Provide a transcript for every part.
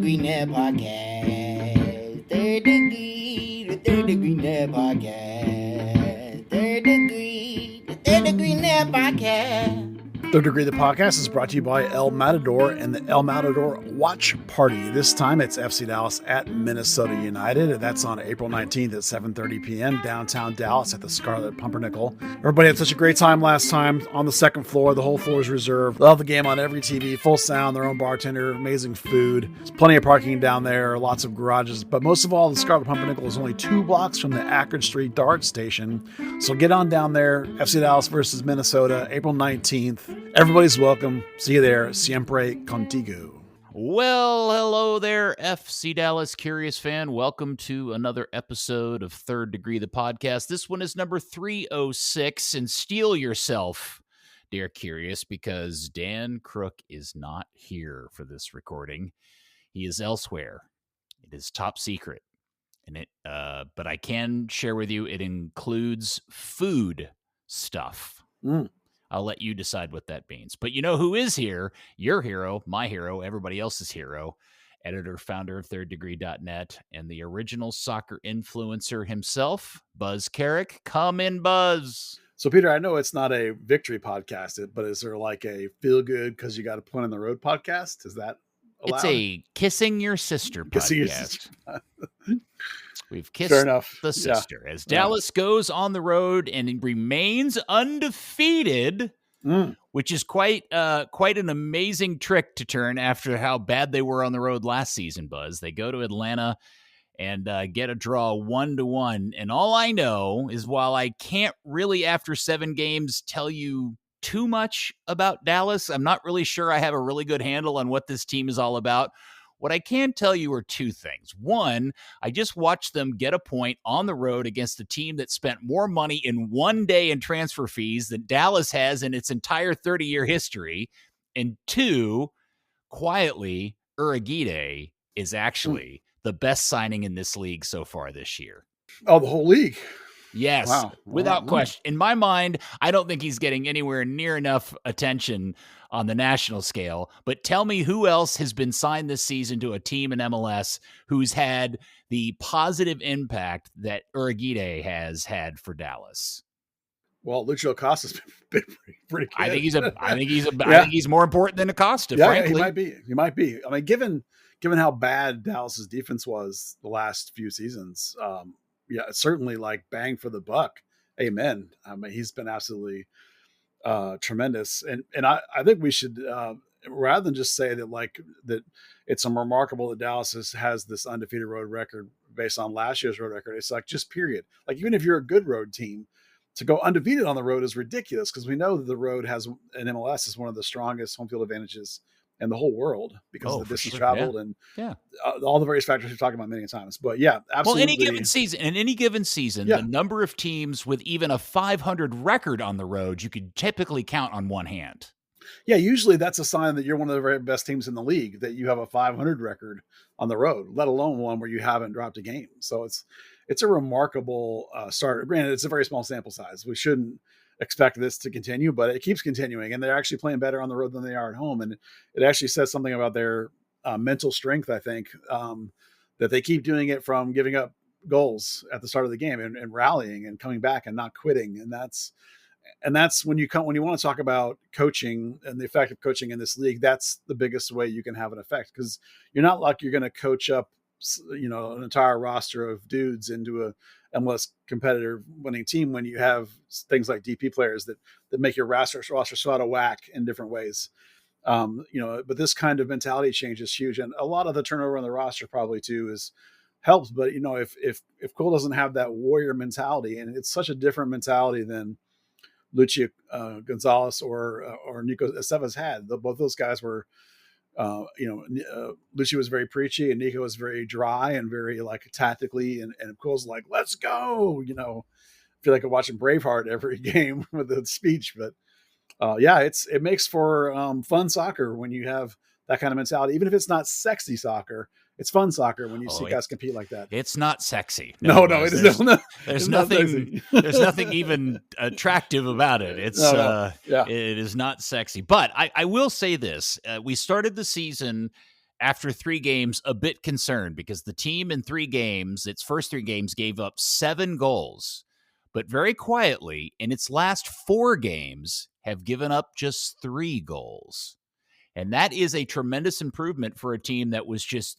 Degree Net Podcast. Third Degree, the Third Degree Net Podcast. The Third Degree Net Podcast. Third Degree the Podcast is brought to you by El Matador and the El Matador Watch Party. This time it's FC Dallas at Minnesota United, and that's on April 19th at 7:30 p.m. downtown Dallas at the Scarlet Pumpernickel. Everybody had such a great time last time on the second floor. The whole floor is reserved. Love the game on every TV, full sound, their own bartender, amazing food. There's plenty of parking down there, lots of garages, but most of all, the Scarlet Pumpernickel is only 2 blocks from the Akron Street Dart Station. So get on down there. FC Dallas versus Minnesota, April 19th. Everybody's welcome. See you there. Siempre contigo. Well, hello there, FC Dallas Curious fan. Welcome to another episode of Third Degree the Podcast. This one is number 306, and steel yourself, dear Curious, because Dan Crooke is not here for this recording. He is elsewhere. It is top secret, and but I can share with you it includes food stuff. I'll let you decide what that means. But you know who is here? Your hero, my hero, everybody else's hero, editor, founder of thirddegree.net, and the original soccer influencer himself, Buzz Carrick. Come in, Buzz. So, Peter, I know it's not a victory podcast, but is there like a feel good because you got a point on the road podcast? Is that allowed? It's a kissing your sister podcast. We've kissed the sister as Dallas goes on the road and remains undefeated, which is quite an amazing trick to turn after how bad they were on the road last season, Buzz. They go to Atlanta and get a draw 1-1. And all I know is while I can't really, after 7 games, tell you too much about Dallas, I'm not really sure I have a really good handle on what this team is all about. What I can tell you are 2 things. One, I just watched them get a point on the road against a team that spent more money in one day in transfer fees than Dallas has in its entire 30-year history. And 2, quietly, Uragide is actually the best signing in this league so far this year. Oh, the whole league. Yes, wow. Without question. In my mind, I don't think he's getting anywhere near enough attention on the national scale. But tell me who else has been signed this season to a team in MLS who's had the positive impact that Uragide has had for Dallas? Well, Lucho Acosta's been pretty good. I think he's more important than Acosta, frankly. He might be. I mean, given how bad Dallas's defense was the last few seasons, certainly like bang for the buck. Amen. I mean, he's been absolutely tremendous. And I think we should, rather than just say that it's remarkable that Dallas has this undefeated road record based on last year's road record. It's like just period. Like even if you're a good road team, to go undefeated on the road is ridiculous because we know that the road has an MLS is one of the strongest home field advantages in the whole world because of the distance traveled and all the various factors we've talked about many times. But yeah, absolutely. Well, in any given season, the number of teams with even a 500 record on the road, you could typically count on one hand. Yeah, usually that's a sign that you're one of the very best teams in the league, that you have a 500 record on the road, let alone one where you haven't dropped a game. So it's a remarkable start. Granted, it's a very small sample size. We shouldn't expect this to continue, but it keeps continuing, and they're actually playing better on the road than they are at home. And it actually says something about their mental strength, I think, that they keep doing it from giving up goals at the start of the game and rallying and coming back and not quitting. And that's when you want to talk about coaching and the effect of coaching in this league, that's the biggest way you can have an effect, because you're not like you're going to coach up, an entire roster of dudes into a MLS competitive winning team when you have things like DP players that make your roster so out of whack in different ways. But this kind of mentality change is huge. And a lot of the turnover on the roster probably too helps. But if Cole doesn't have that warrior mentality, and it's such a different mentality than Lucho Gonzalez or Nico Estevez had. Both those guys were, Lucio was very preachy and Nico was very dry and very like tactically, and Cole's like, let's go, I feel like I'm watching Braveheart every game with the speech, but it makes for fun soccer when you have that kind of mentality, even if it's not sexy soccer. It's fun soccer when you see guys compete like that. It's not sexy. No, it is not. There's nothing. There's nothing even attractive about it. It's it is not sexy. But I will say this: we started the season after 3 games, a bit concerned because the team in 3 games, its first 3 games, gave up 7 goals. But very quietly, in its last 4 games, have given up just 3 goals. And that is a tremendous improvement for a team that was just,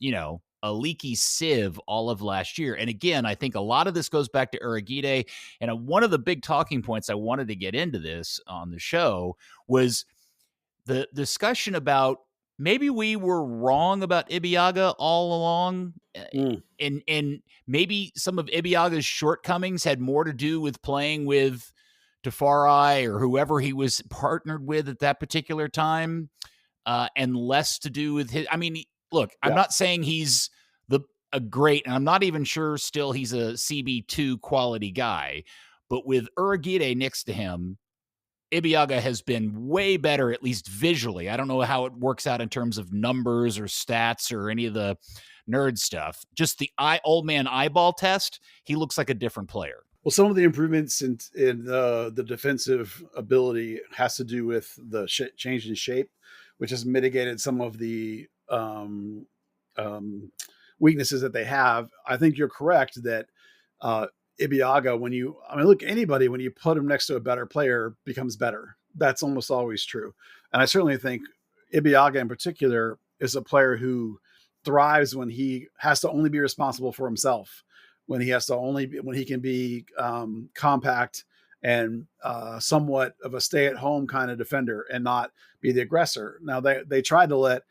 a leaky sieve all of last year. And again, I think a lot of this goes back to Uragide. And one of the big talking points I wanted to get into this on the show was the discussion about maybe we were wrong about Ibeagha all along. And maybe some of Ibiaga's shortcomings had more to do with playing with Tafari or whoever he was partnered with at that particular time. And less to do with his. I mean, look, I'm not saying he's a great, and I'm not even sure still he's a CB2 quality guy, but with Uragide next to him, Ibeagha has been way better, at least visually. I don't know how it works out in terms of numbers or stats or any of the nerd stuff. Just the old man eyeball test, he looks like a different player. Well, some of the improvements in the defensive ability has to do with the change in shape, which has mitigated some of the weaknesses that they have. I think you're correct that Ibeagha, when you put him next to a better player, becomes better. That's almost always true. And I certainly think Ibeagha in particular is a player who thrives when he has to only be responsible for himself, when he can be compact and somewhat of a stay-at-home kind of defender and not be the aggressor. Now, they tried to let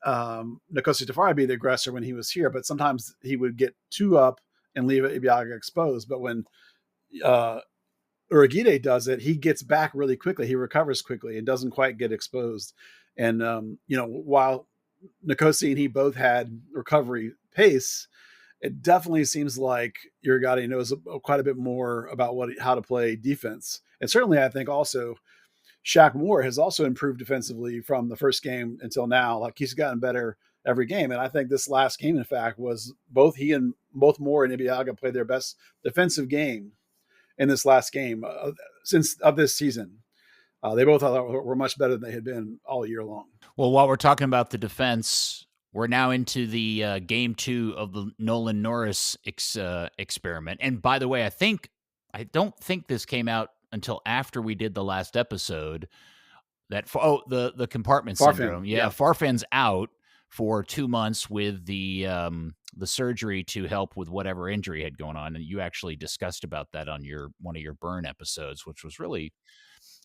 Acosta Tafari be the aggressor when he was here, but sometimes he would get too up and leave Ibeagha exposed. But when Uragide does it, he gets back really quickly. He recovers quickly and doesn't quite get exposed. And, while Nkosi and he both had recovery pace, it definitely seems like Uragide knows quite a bit more about how to play defense. And certainly I think also Shaq Moore has also improved defensively from the first game until now. Like, he's gotten better every game. And I think this last game, in fact, was both Moore and Ibeagha played their best defensive game in this last game of this season. They both were much better than they had been all year long. Well, while we're talking about the defense, we're now into the game 2 of the Nolan Norris experiment. And by the way, I don't think this came out until after we did the last episode. The compartment syndrome. Yeah, Farfan's out for 2 months with the surgery to help with whatever injury had going on, and you actually discussed about that on one of your burn episodes, which was really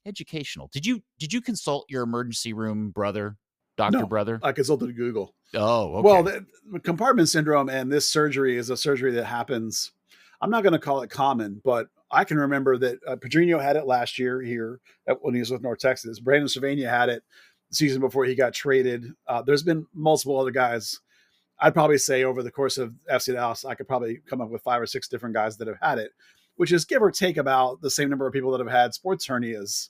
educational. Did you consult your emergency room brother? Doctor brother? I consulted Google. Oh, okay. Well, the compartment syndrome and this surgery is a surgery that happens. I'm not going to call it common, but I can remember that Pedrinho had it last year here when he was with North Texas. Brandon Cervania had it the season before he got traded. There's been multiple other guys. I'd probably say over the course of FC Dallas, I could probably come up with 5 or 6 different guys that have had it, which is give or take about the same number of people that have had sports hernias,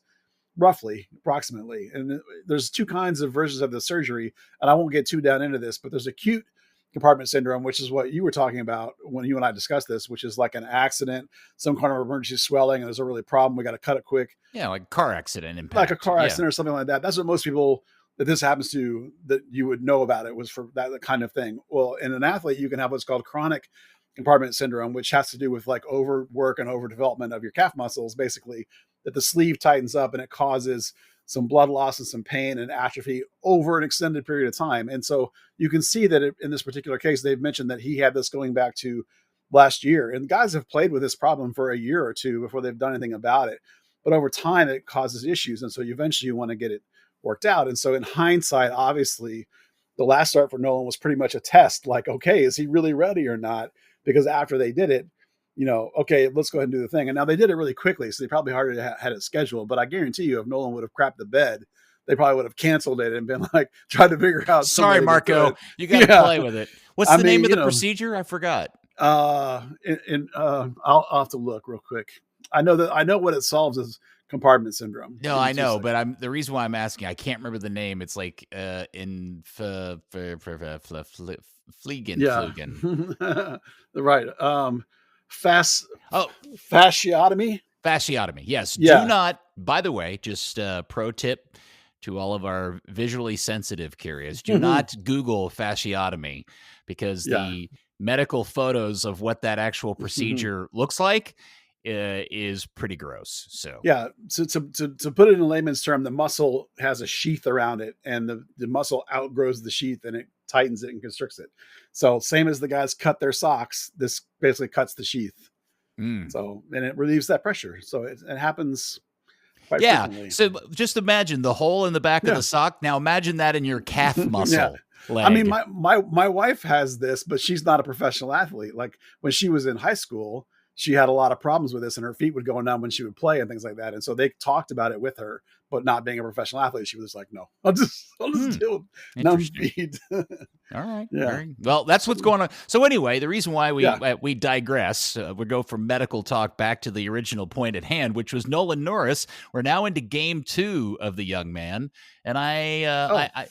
approximately. And there's 2 kinds of versions of the surgery, and I won't get too down into this, but there's acute compartment syndrome, which is what you were talking about when you and I discussed this, which is like an accident, some kind of emergency swelling, and there's a really problem. We got to cut it quick. Yeah, like a car accident impact. Like a car accident or something like that. That's what most people that this happens to, that you would know about it, was for that kind of thing. Well, in an athlete, you can have what's called chronic compartment syndrome, which has to do with like overwork and overdevelopment of your calf muscles, basically, that the sleeve tightens up and it causes some blood loss and some pain and atrophy over an extended period of time. And so you can see that in this particular case, they've mentioned that he had this going back to last year. And guys have played with this problem for a year or 2 before they've done anything about it. But over time, it causes issues. And so eventually you want to get it worked out. And so in hindsight, obviously, the last start for Nolan was pretty much a test. Like, okay, is he really ready or not? Because after they did it, okay, let's go ahead and do the thing. And now they did it really quickly, so they probably already had it scheduled. But I guarantee you, if Nolan would have crapped the bed, they probably would have canceled it and been like, tried to figure out. Sorry, Marco, you got to play with it. What's the name of the procedure? I forgot. I'll have to look real quick. I know what it solves is compartment syndrome. No, I know, but the reason why I'm asking, I can't remember the name. It's like in Fliegen. Right. Fasciotomy. Fasciotomy. Yes. Yeah. Do not, by the way, just pro tip, to all of our visually sensitive curious, do not Google fasciotomy, because the medical photos of what that actual procedure looks like is pretty gross. So to put it in layman's term, the muscle has a sheath around it, and the muscle outgrows the sheath and it tightens it and constricts it. So same as the guys cut their socks, this basically cuts the sheath. So, and it relieves that pressure. So it happens quite frequently. So just imagine the hole in the back of the sock. Now imagine that in your calf muscle. Leg. I mean, my wife has this, but she's not a professional athlete. Like when she was in high school, she had a lot of problems with this, and her feet would go numb when she would play and things like that. And so they talked about it with her, but not being a professional athlete, she was like, no, I'll just deal with numb feet. All right. Yeah. Well, that's what's going on. So anyway, the reason why we digress, we go from medical talk back to the original point at hand, which was Nolan Norris. We're now into game 2 of the young man. And I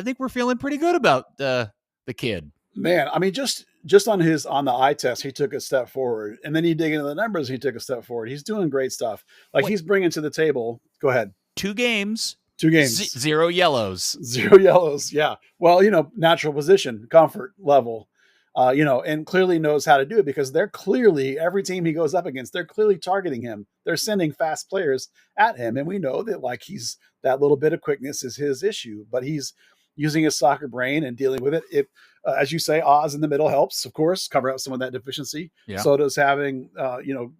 think we're feeling pretty good about the kid. Man, I mean, just on the eye test, he took a step forward, and then you dig into the numbers, he took a step forward. He's doing great stuff. He's bringing to the table. Go ahead. 2 games. 0 yellows. 0 yellows. Yeah. Well, natural position, comfort level, and clearly knows how to do it, because they're clearly, every team he goes up against, they're clearly targeting him. They're sending fast players at him. And we know that he's, that little bit of quickness is his issue, but he's using his soccer brain and dealing with it. As you say, Oz in the middle helps, of course, cover up some of that deficiency. Yeah. So does having,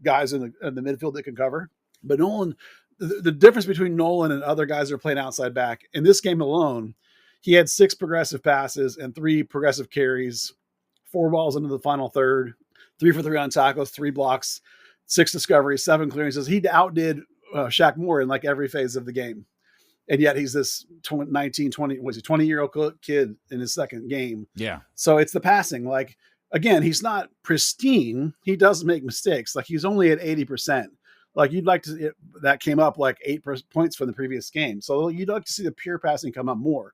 guys in the midfield that can cover. But Nolan, the difference between Nolan and other guys that are playing outside back, in this game alone, he had 6 progressive passes and 3 progressive carries, 4 balls into the final third, 3 for 3 on tackles, 3 blocks, 6 discoveries, 7 clearances. He outdid Shaq Moore in every phase of the game. And yet he's this 20-year-old kid in his second game. Yeah. So it's the passing. Again, he's not pristine. He does make mistakes. He's only at 80%. You'd like to, that came up 8 points from the previous game. So you'd like to see the pure passing come up more.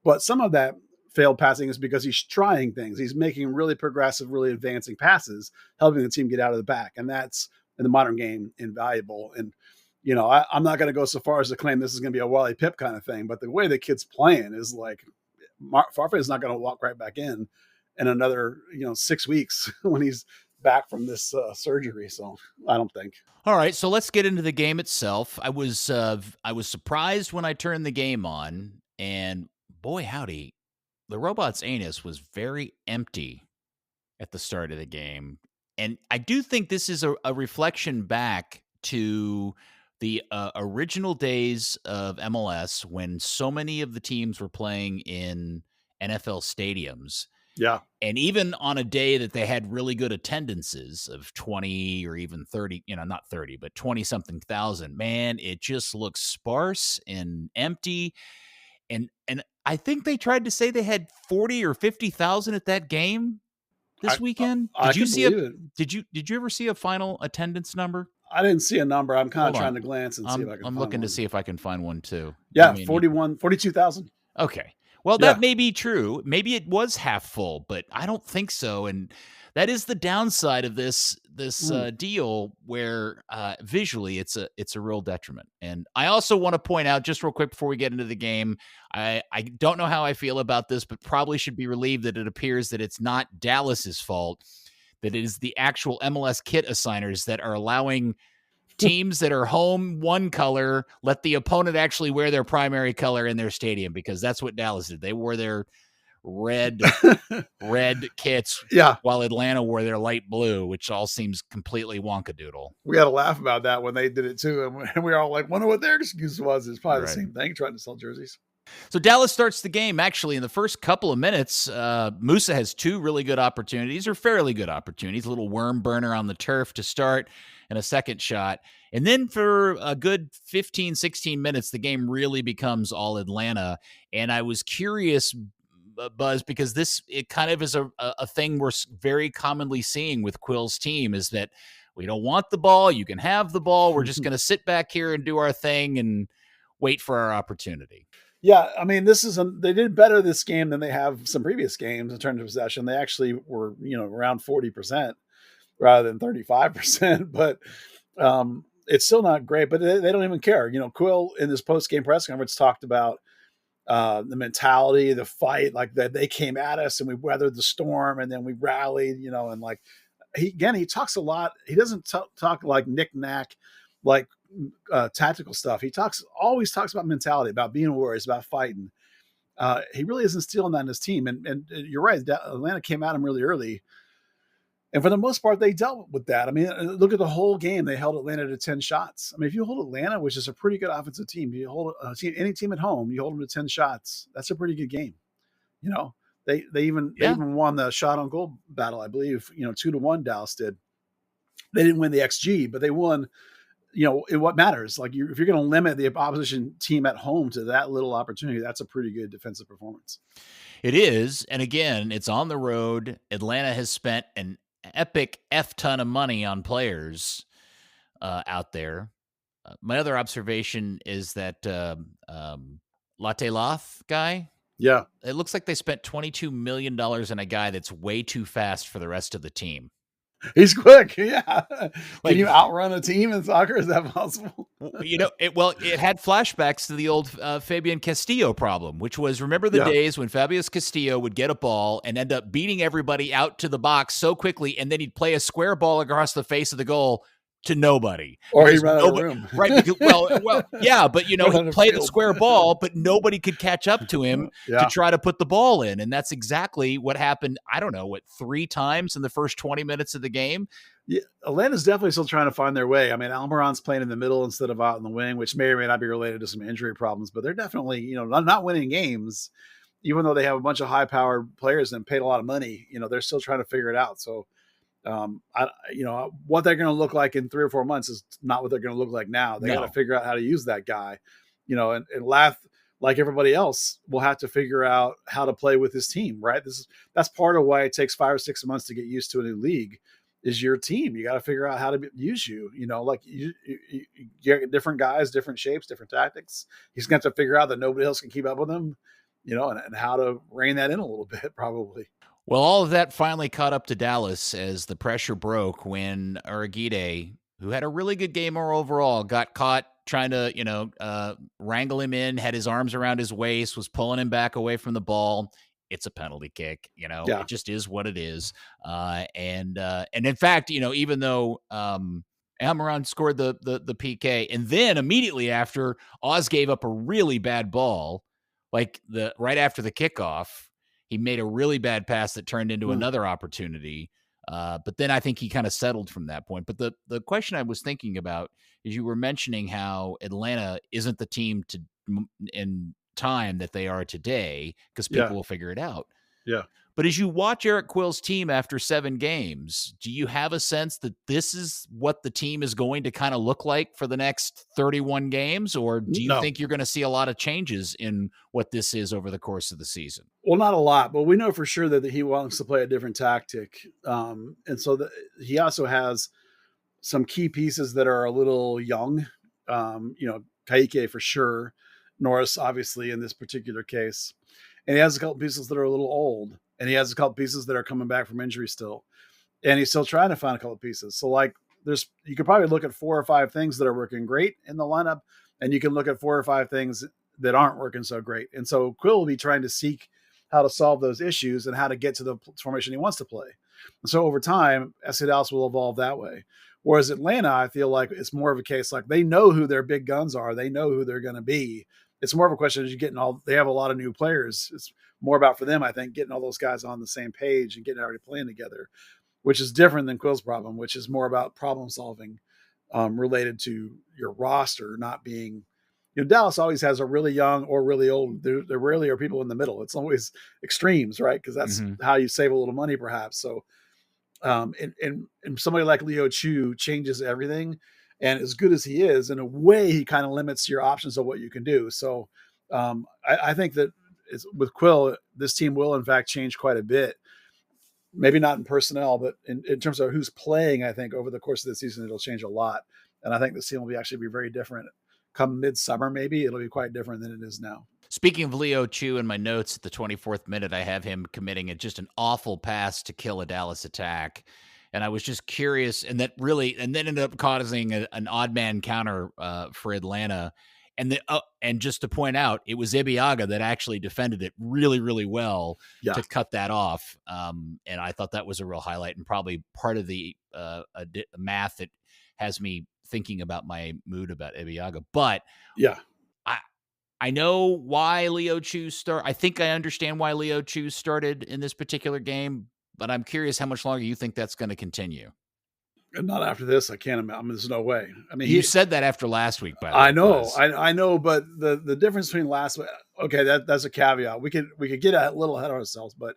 But some of that failed passing is because he's trying things. He's making really progressive, really advancing passes, helping the team get out of the back. And that's, in the modern game, invaluable. And, I'm not going to go so far as to claim this is going to be a Wally Pip kind of thing, but the way the kid's playing is Farfan is not going to walk right back in another, 6 weeks when he's back from this surgery. So I don't think. All right. So let's get into the game itself. I was surprised when I turned the game on, and boy, howdy, the robot's anus was very empty at the start of the game. And I do think this is a reflection back to the original days of MLS, when so many of the teams were playing in NFL stadiums. Yeah. And even on a day that they had really good attendances of 20 or even 30, not 30, but 20 something thousand, man, it just looks sparse and empty. And I think they tried to say they had 40 or 50,000 at that game this weekend. Did you ever see a final attendance number? I didn't see a number. I'm kind of trying to glance and see if I can I'm looking to see if I can find one too. Yeah, 42,000. Okay. Well, that may be true. Maybe it was half full, but I don't think so. And that is the downside of this deal, where visually it's a real detriment. And I also want to point out, just real quick before we get into the game, I don't know how I feel about this, but probably should be relieved that it appears that it's not Dallas's fault, that it is the actual MLS kit assigners that are allowing teams that are home one color, let the opponent actually wear their primary color in their stadium, because that's what Dallas did. They wore their red kits, while Atlanta wore their light blue, which all seems completely wonkadoodle. We had a laugh about that when they did it too, and we were all like, wonder what their excuse was. It's probably the same thing, trying to sell jerseys. So Dallas starts the game. Actually, in the first couple of minutes, Musa has 2 really good opportunities, or fairly good opportunities. A little worm burner on the turf to start, and a second shot. And then for a good 15, 16 minutes, the game really becomes all Atlanta. And I was curious, Buzz, because it kind of is a thing we're very commonly seeing with Quill's team, is that we don't want the ball. You can have the ball. We're just going to sit back here and do our thing and wait for our opportunity. Yeah, I mean, they did better this game than they have some previous games in terms of possession. They actually were, around 40% rather than 35%. But it's still not great, but they don't even care. Quill in this post-game press conference talked about the mentality, the fight, like that they came at us and we weathered the storm and then we rallied, and like he talks a lot. He doesn't talk like knick-knack, like tactical stuff. He always talks about mentality, about being warriors, about fighting. He really isn't stealing that in his team. And you're right. Atlanta came at him really early. And for the most part, they dealt with that. I mean, look at the whole game. They held Atlanta to 10 shots. I mean, if you hold Atlanta, which is a pretty good offensive team, you hold any team at home, you hold them to 10 shots. That's a pretty good game. They even won the shot on goal battle, I believe. 2-1 Dallas did. They didn't win the XG, but they won. In what matters. Like if you're going to limit the opposition team at home to that little opportunity, that's a pretty good defensive performance. It is, and again, it's on the road. Atlanta has spent an epic F ton of money on players out there. My other observation is that Latte Loth guy. Yeah. It looks like they spent $22 million on a guy that's way too fast for the rest of the team. He's quick. Yeah. Can you outrun a team in soccer? Is that possible? It had flashbacks to the old Fabian Castillo problem, which was, remember the days when Fabius Castillo would get a ball and end up beating everybody out to the box so quickly, and then he'd play a square ball across the face of the goal to nobody. Or he ran out of room. Right. Because, yeah, but he'd play the square ball, but nobody could catch up to him to try to put the ball in. And that's exactly what happened. I don't know, 3 times in the first 20 minutes of the game. Yeah, Atlanta's definitely still trying to find their way. I mean, Almiron's playing in the middle instead of out in the wing, which may or may not be related to some injury problems, but they're definitely, not winning games, even though they have a bunch of high-powered players and paid a lot of money. They're still trying to figure it out. So, what they're going to look like in 3 or 4 months is not what they're going to look like now. They got to figure out how to use that guy, and Lath, like everybody else, will have to figure out how to play with his team, right? That's part of why it takes 5 or 6 months to get used to a new league. Is your team. You got to figure out how to use you, like you get different guys, different shapes, different tactics. He's going to have to figure out that nobody else can keep up with him, and how to rein that in a little bit, probably. Well, all of that finally caught up to Dallas as the pressure broke when Uragide, who had a really good game overall, got caught trying to, wrangle him in, had his arms around his waist, was pulling him back away from the ball. It's a penalty kick, It just is what it is. And in fact, even though Almiron scored the PK, and then immediately after, Oz gave up a really bad ball, like right after the kickoff, he made a really bad pass that turned into another opportunity. But then I think he kind of settled from that point. But the question I was thinking about is you were mentioning how Atlanta isn't the team in time that they are today, because people will figure it out. Yeah. But as you watch Eric Quill's team after 7 games, do you have a sense that this is what the team is going to kind of look like for the next 31 games? Or do you think you're going to see a lot of changes in what this is over the course of the season? Well, not a lot, but we know for sure that he wants to play a different tactic. And so he also has some key pieces that are a little young, Kaique for sure, Norris, obviously, in this particular case. And he has a couple pieces that are a little old. And he has a couple pieces that are coming back from injury still. And he's still trying to find a couple pieces. So, you could probably look at 4 or 5 things that are working great in the lineup. And you can look at 4 or 5 things that aren't working so great. And so Quill will be trying to seek how to solve those issues and how to get to the formation he wants to play. And so over time, SC Dallas will evolve that way. Whereas Atlanta, I feel like it's more of a case like they know who their big guns are. They know who they're going to be. It's more of a question of they have a lot of new players. It's more about for them, I think, getting all those guys on the same page and getting everybody playing together, which is different than Quill's problem, which is more about problem solving related to your roster not being, Dallas always has a really young or really old. There rarely are people in the middle. It's always extremes, right? Because that's how you save a little money, perhaps. So, and somebody like Leo Chu changes everything. And as good as he is, in a way, he kind of limits your options of what you can do. So I think that with Quill, this team will, in fact, change quite a bit. Maybe not in personnel, but in terms of who's playing, I think over the course of the season, it'll change a lot. And I think this team will actually be very different. Come midsummer, maybe, it'll be quite different than it is now. Speaking of Leo Chu, in my notes at the 24th minute, I have him committing just an awful pass to kill a Dallas attack. And I was just curious, and then ended up causing an odd man counter for Atlanta. And just to point out, it was Ibeagha that actually defended it really, really well to cut that off. And I thought that was a real highlight and probably part of the math that has me thinking about my mood about Ibeagha. But I know why Leo Chu I think I understand why Leo Chu started in this particular game, but I'm curious how much longer you think that's going to continue. Not after this. I can't imagine. There's no way. I mean, you said that after last week, by the way. I know, I know, but the difference between last week, okay, that's a caveat. We could get a little ahead of ourselves, but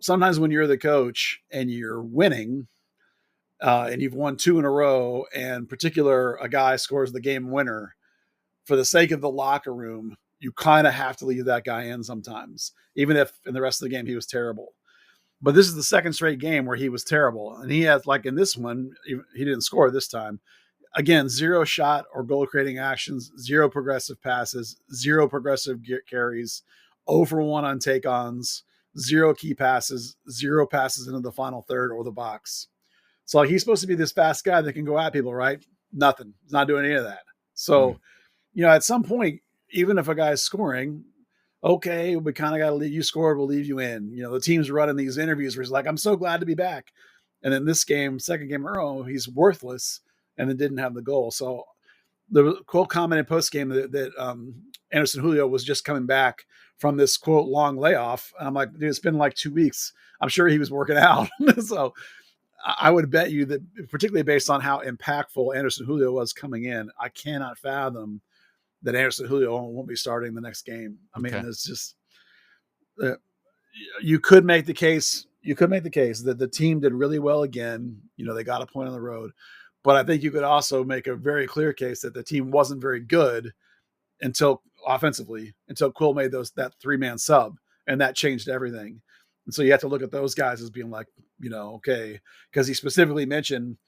sometimes when you're the coach and you're winning, and you've won 2 in a row, and in particular a guy scores the game winner, for the sake of the locker room, you kind of have to leave that guy in sometimes, even if in the rest of the game he was terrible. But this is the second straight game where he was terrible. And he has, like in this one, he didn't score this time. Again, 0 shot or goal creating actions, 0 progressive passes, 0 progressive carries, 0 for 1 on take-ons, 0 key passes, 0 passes into the final third or the box. So like, he's supposed to be this fast guy that can go at people, right? Nothing. He's not doing any of that. So, at some point, even if a guy's scoring, okay, we kind of got to leave you scored. We'll leave you in. The team's running these interviews where he's like, I'm so glad to be back. And then this game, second game in a row, he's worthless and then didn't have the goal. So the quote comment in post game that Anderson Julio was just coming back from this quote long layoff. And I'm like, dude, it's been like 2 weeks. I'm sure he was working out. So I would bet you that, particularly based on how impactful Anderson Julio was coming in, I cannot fathom that Anderson Julio won't be starting the next game. I mean, it's just you could make the case. You could make the case that the team did really well again. They got a point on the road, but I think you could also make a very clear case that the team wasn't very good until Quill made that 3-man sub, and that changed everything. And so you have to look at those guys as being like, okay, because he specifically mentioned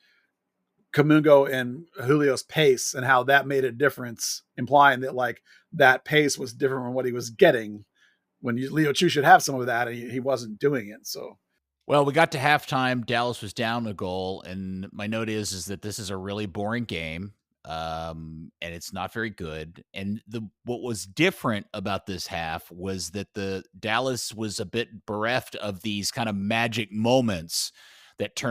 Kamungo and Julio's pace and how that made a difference, implying that like that pace was different from what he was getting when Leo Chu should have some of that, and he wasn't doing it. So, well, we got to halftime. Dallas was down a goal, and my note is that this is a really boring game, and it's not very good. And what was different about this half was that the Dallas was a bit bereft of these kind of magic moments that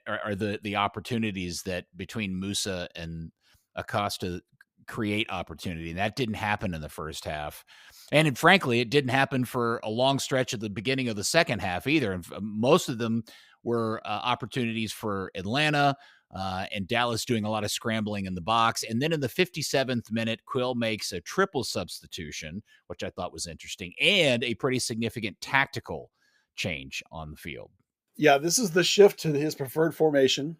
are the opportunities that between Musa and Acosta create opportunity. And that didn't happen in the first half. And frankly, it didn't happen for a long stretch at the beginning of the second half either. And most of them were opportunities for Atlanta and Dallas doing a lot of scrambling in the box. And then in the 57th minute, Quill makes a triple substitution, which I thought was interesting, and a pretty significant tactical change on the field. Yeah, this is the shift to his preferred formation.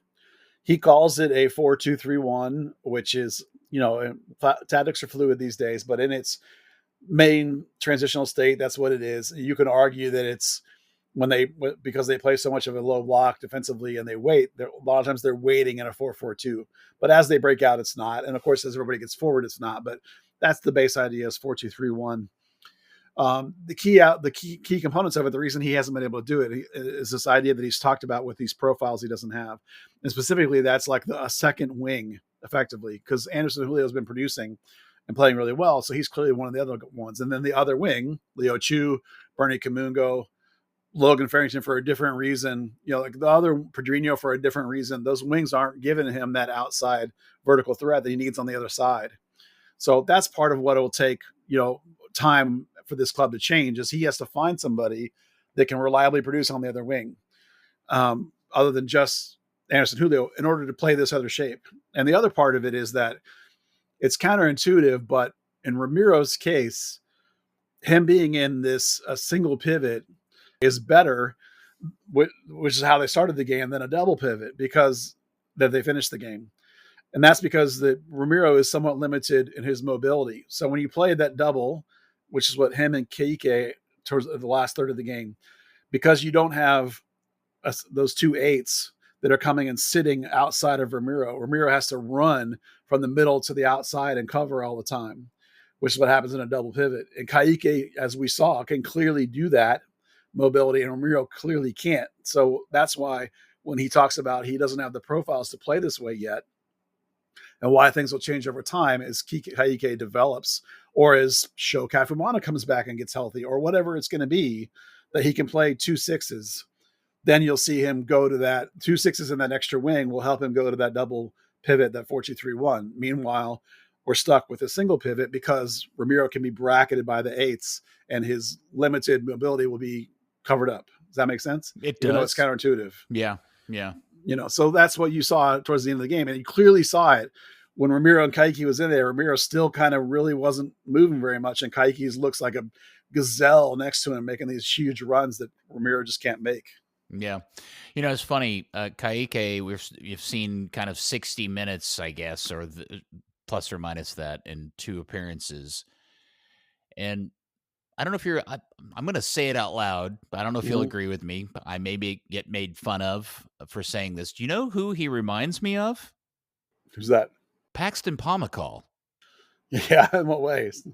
He calls it a 4-2-3-1, which is, tactics are fluid these days, but in its main transitional state, that's what it is. You can argue that it's because they play so much of a low block defensively and they wait, a lot of times they're waiting in a 4-4-2, but as they break out, it's not. And of course, as everybody gets forward, it's not, but that's the base idea is 4-2-3-1. The key components of it, the reason he hasn't been able to do it is this idea that he's talked about with these profiles he doesn't have. And specifically, that's like a second wing, effectively, because Anderson Julio has been producing and playing really well. So he's clearly one of the other ones. And then the other wing, Leo Chu, Bernie Kamungo, Logan Farrington for a different reason, like the other Pedrinho for a different reason. Those wings aren't giving him that outside vertical threat that he needs on the other side. So that's part of what it will take, time for this club to change, is he has to find somebody that can reliably produce on the other wing, other than just Anderson Julio, in order to play this other shape. And the other part of it is that it's counterintuitive, but in Ramiro's case, him being in this a single pivot is better, which is how they started the game, than a double pivot, because that they finished the game. And that's because Ramiro is somewhat limited in his mobility. So when you play that double, which is what him and Keike towards the last third of the game, because you don't have those 2 8s that are coming and sitting outside of Ramiro. Ramiro has to run from the middle to the outside and cover all the time, which is what happens in a double pivot. And Keike, as we saw, can clearly do that mobility, and Ramiro clearly can't. So that's why when he talks about he doesn't have the profiles to play this way yet, and why things will change over time as Kaike develops, or as Sho Kafumana comes back and gets healthy, or whatever it's going to be, that he can play 2 6s. Then you'll see him go to that 2 6s, and that extra wing will help him go to that double pivot, that 4-2-3-1. Meanwhile, we're stuck with a single pivot because Ramiro can be bracketed by the 8s, and his limited mobility will be covered up. Does that make sense? It does. Even though it's counterintuitive. Yeah. So that's what you saw towards the end of the game. And you clearly saw it when Ramiro and Kaike was in there. Ramiro still kind of really wasn't moving very much, and Kaike's looks like a gazelle next to him, making these huge runs that Ramiro just can't make. Yeah. It's funny. Kaike, we've seen kind of 60 minutes, I guess, or plus or minus that in 2 appearances. And I don't know if I'm going to say it out loud, but I don't know if you'll agree with me. I maybe get made fun of for saying this. Do you know who he reminds me of? Who's that? Paxton Pomykal. Yeah, in what ways?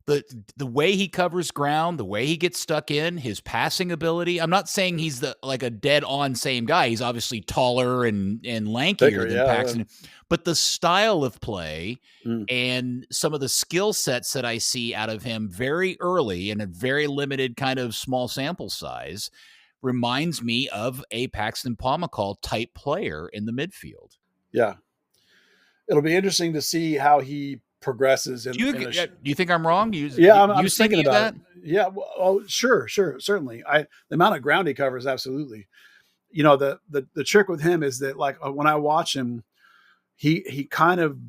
The way he covers ground, the way he gets stuck in, his passing ability. I'm not saying he's like a dead-on same guy. He's obviously taller and lankier than Paxton. But the style of play and some of the skill sets that I see out of him very early in a very limited kind of small sample size reminds me of a Paxton Pomykal type player in the midfield. Yeah. It'll be interesting to see how he progresses. Do you think I'm wrong? I'm thinking about that. Yeah. Well, sure. Certainly. The amount of ground he covers. Absolutely. The trick with him is that, like, when I watch him, he kind of,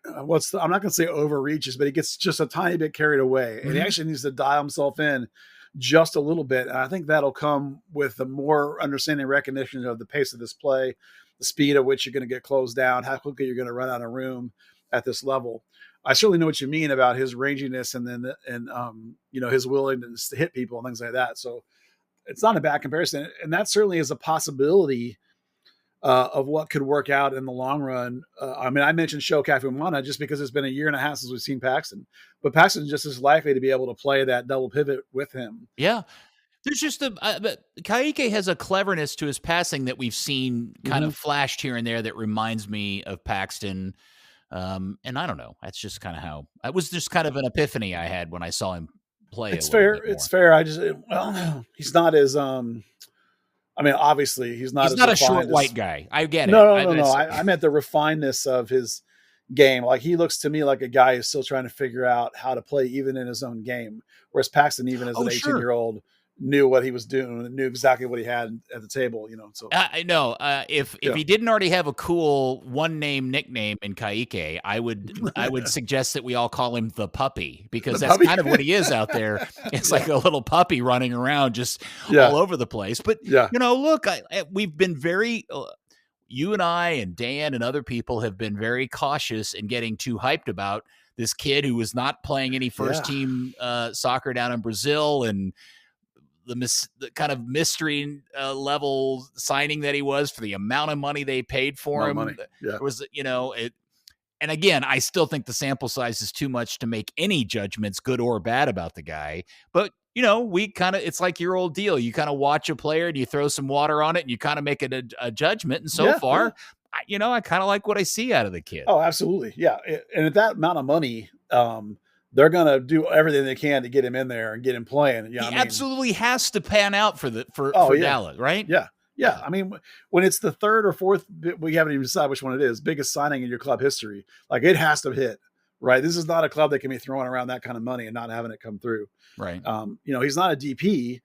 I'm not going to say overreaches, but he gets just a tiny bit carried away, and he actually needs to dial himself in just a little bit. And I think that'll come with the more understanding recognition of the pace of this play, the speed at which you're going to get closed down, how quickly you're going to run out of room at this level. I certainly know what you mean about his ranginess and his willingness to hit people and things like that. So it's not a bad comparison. And that certainly is a possibility of what could work out in the long run. I mentioned Sho Kafumana just because it's been a year and a half since we've seen Paxton, but Paxton's just as likely to be able to play that double pivot with him. Yeah. There's just Kaike has a cleverness to his passing that we've seen kind of flashed here and there that reminds me of Paxton. And I don't know. That's just kind of how it was. Just kind of an epiphany I had when I saw him play. It's fair. It's fair. He's not as obviously he's not a short white guy. I get it. No. I meant the refinedness of his game. Like, he looks to me like a guy who's still trying to figure out how to play even in his own game. Whereas Paxton, even as an 18-year-old, knew what he was doing and knew exactly what he had at the table, So I know if he didn't already have a cool one-name nickname in Kaike, I would suggest that we all call him the puppy, because that's kind of what he is out there. It's like a little puppy running around just all over the place. But look, we've been very. You and I and Dan and other people have been very cautious in getting too hyped about this kid who was not playing any first team soccer down in Brazil, and the kind of mystery level signing that he was for the amount of money they paid for him. It was, and again, I still think the sample size is too much to make any judgments, good or bad, about the guy. But, it's like your old deal. You kind of watch a player and you throw some water on it and you kind of make it a judgment. And so far, I kind of like what I see out of the kid. Oh, absolutely. Yeah. And at that amount of money, they're going to do everything they can to get him in there and get him playing. He absolutely has to pan out for Dallas, right? Yeah. Yeah. I mean, when it's the third or fourth, we haven't even decided which one it is, biggest signing in your club history, like, it has to hit, right? This is not a club that can be throwing around that kind of money and not having it come through. Right. He's not a DP,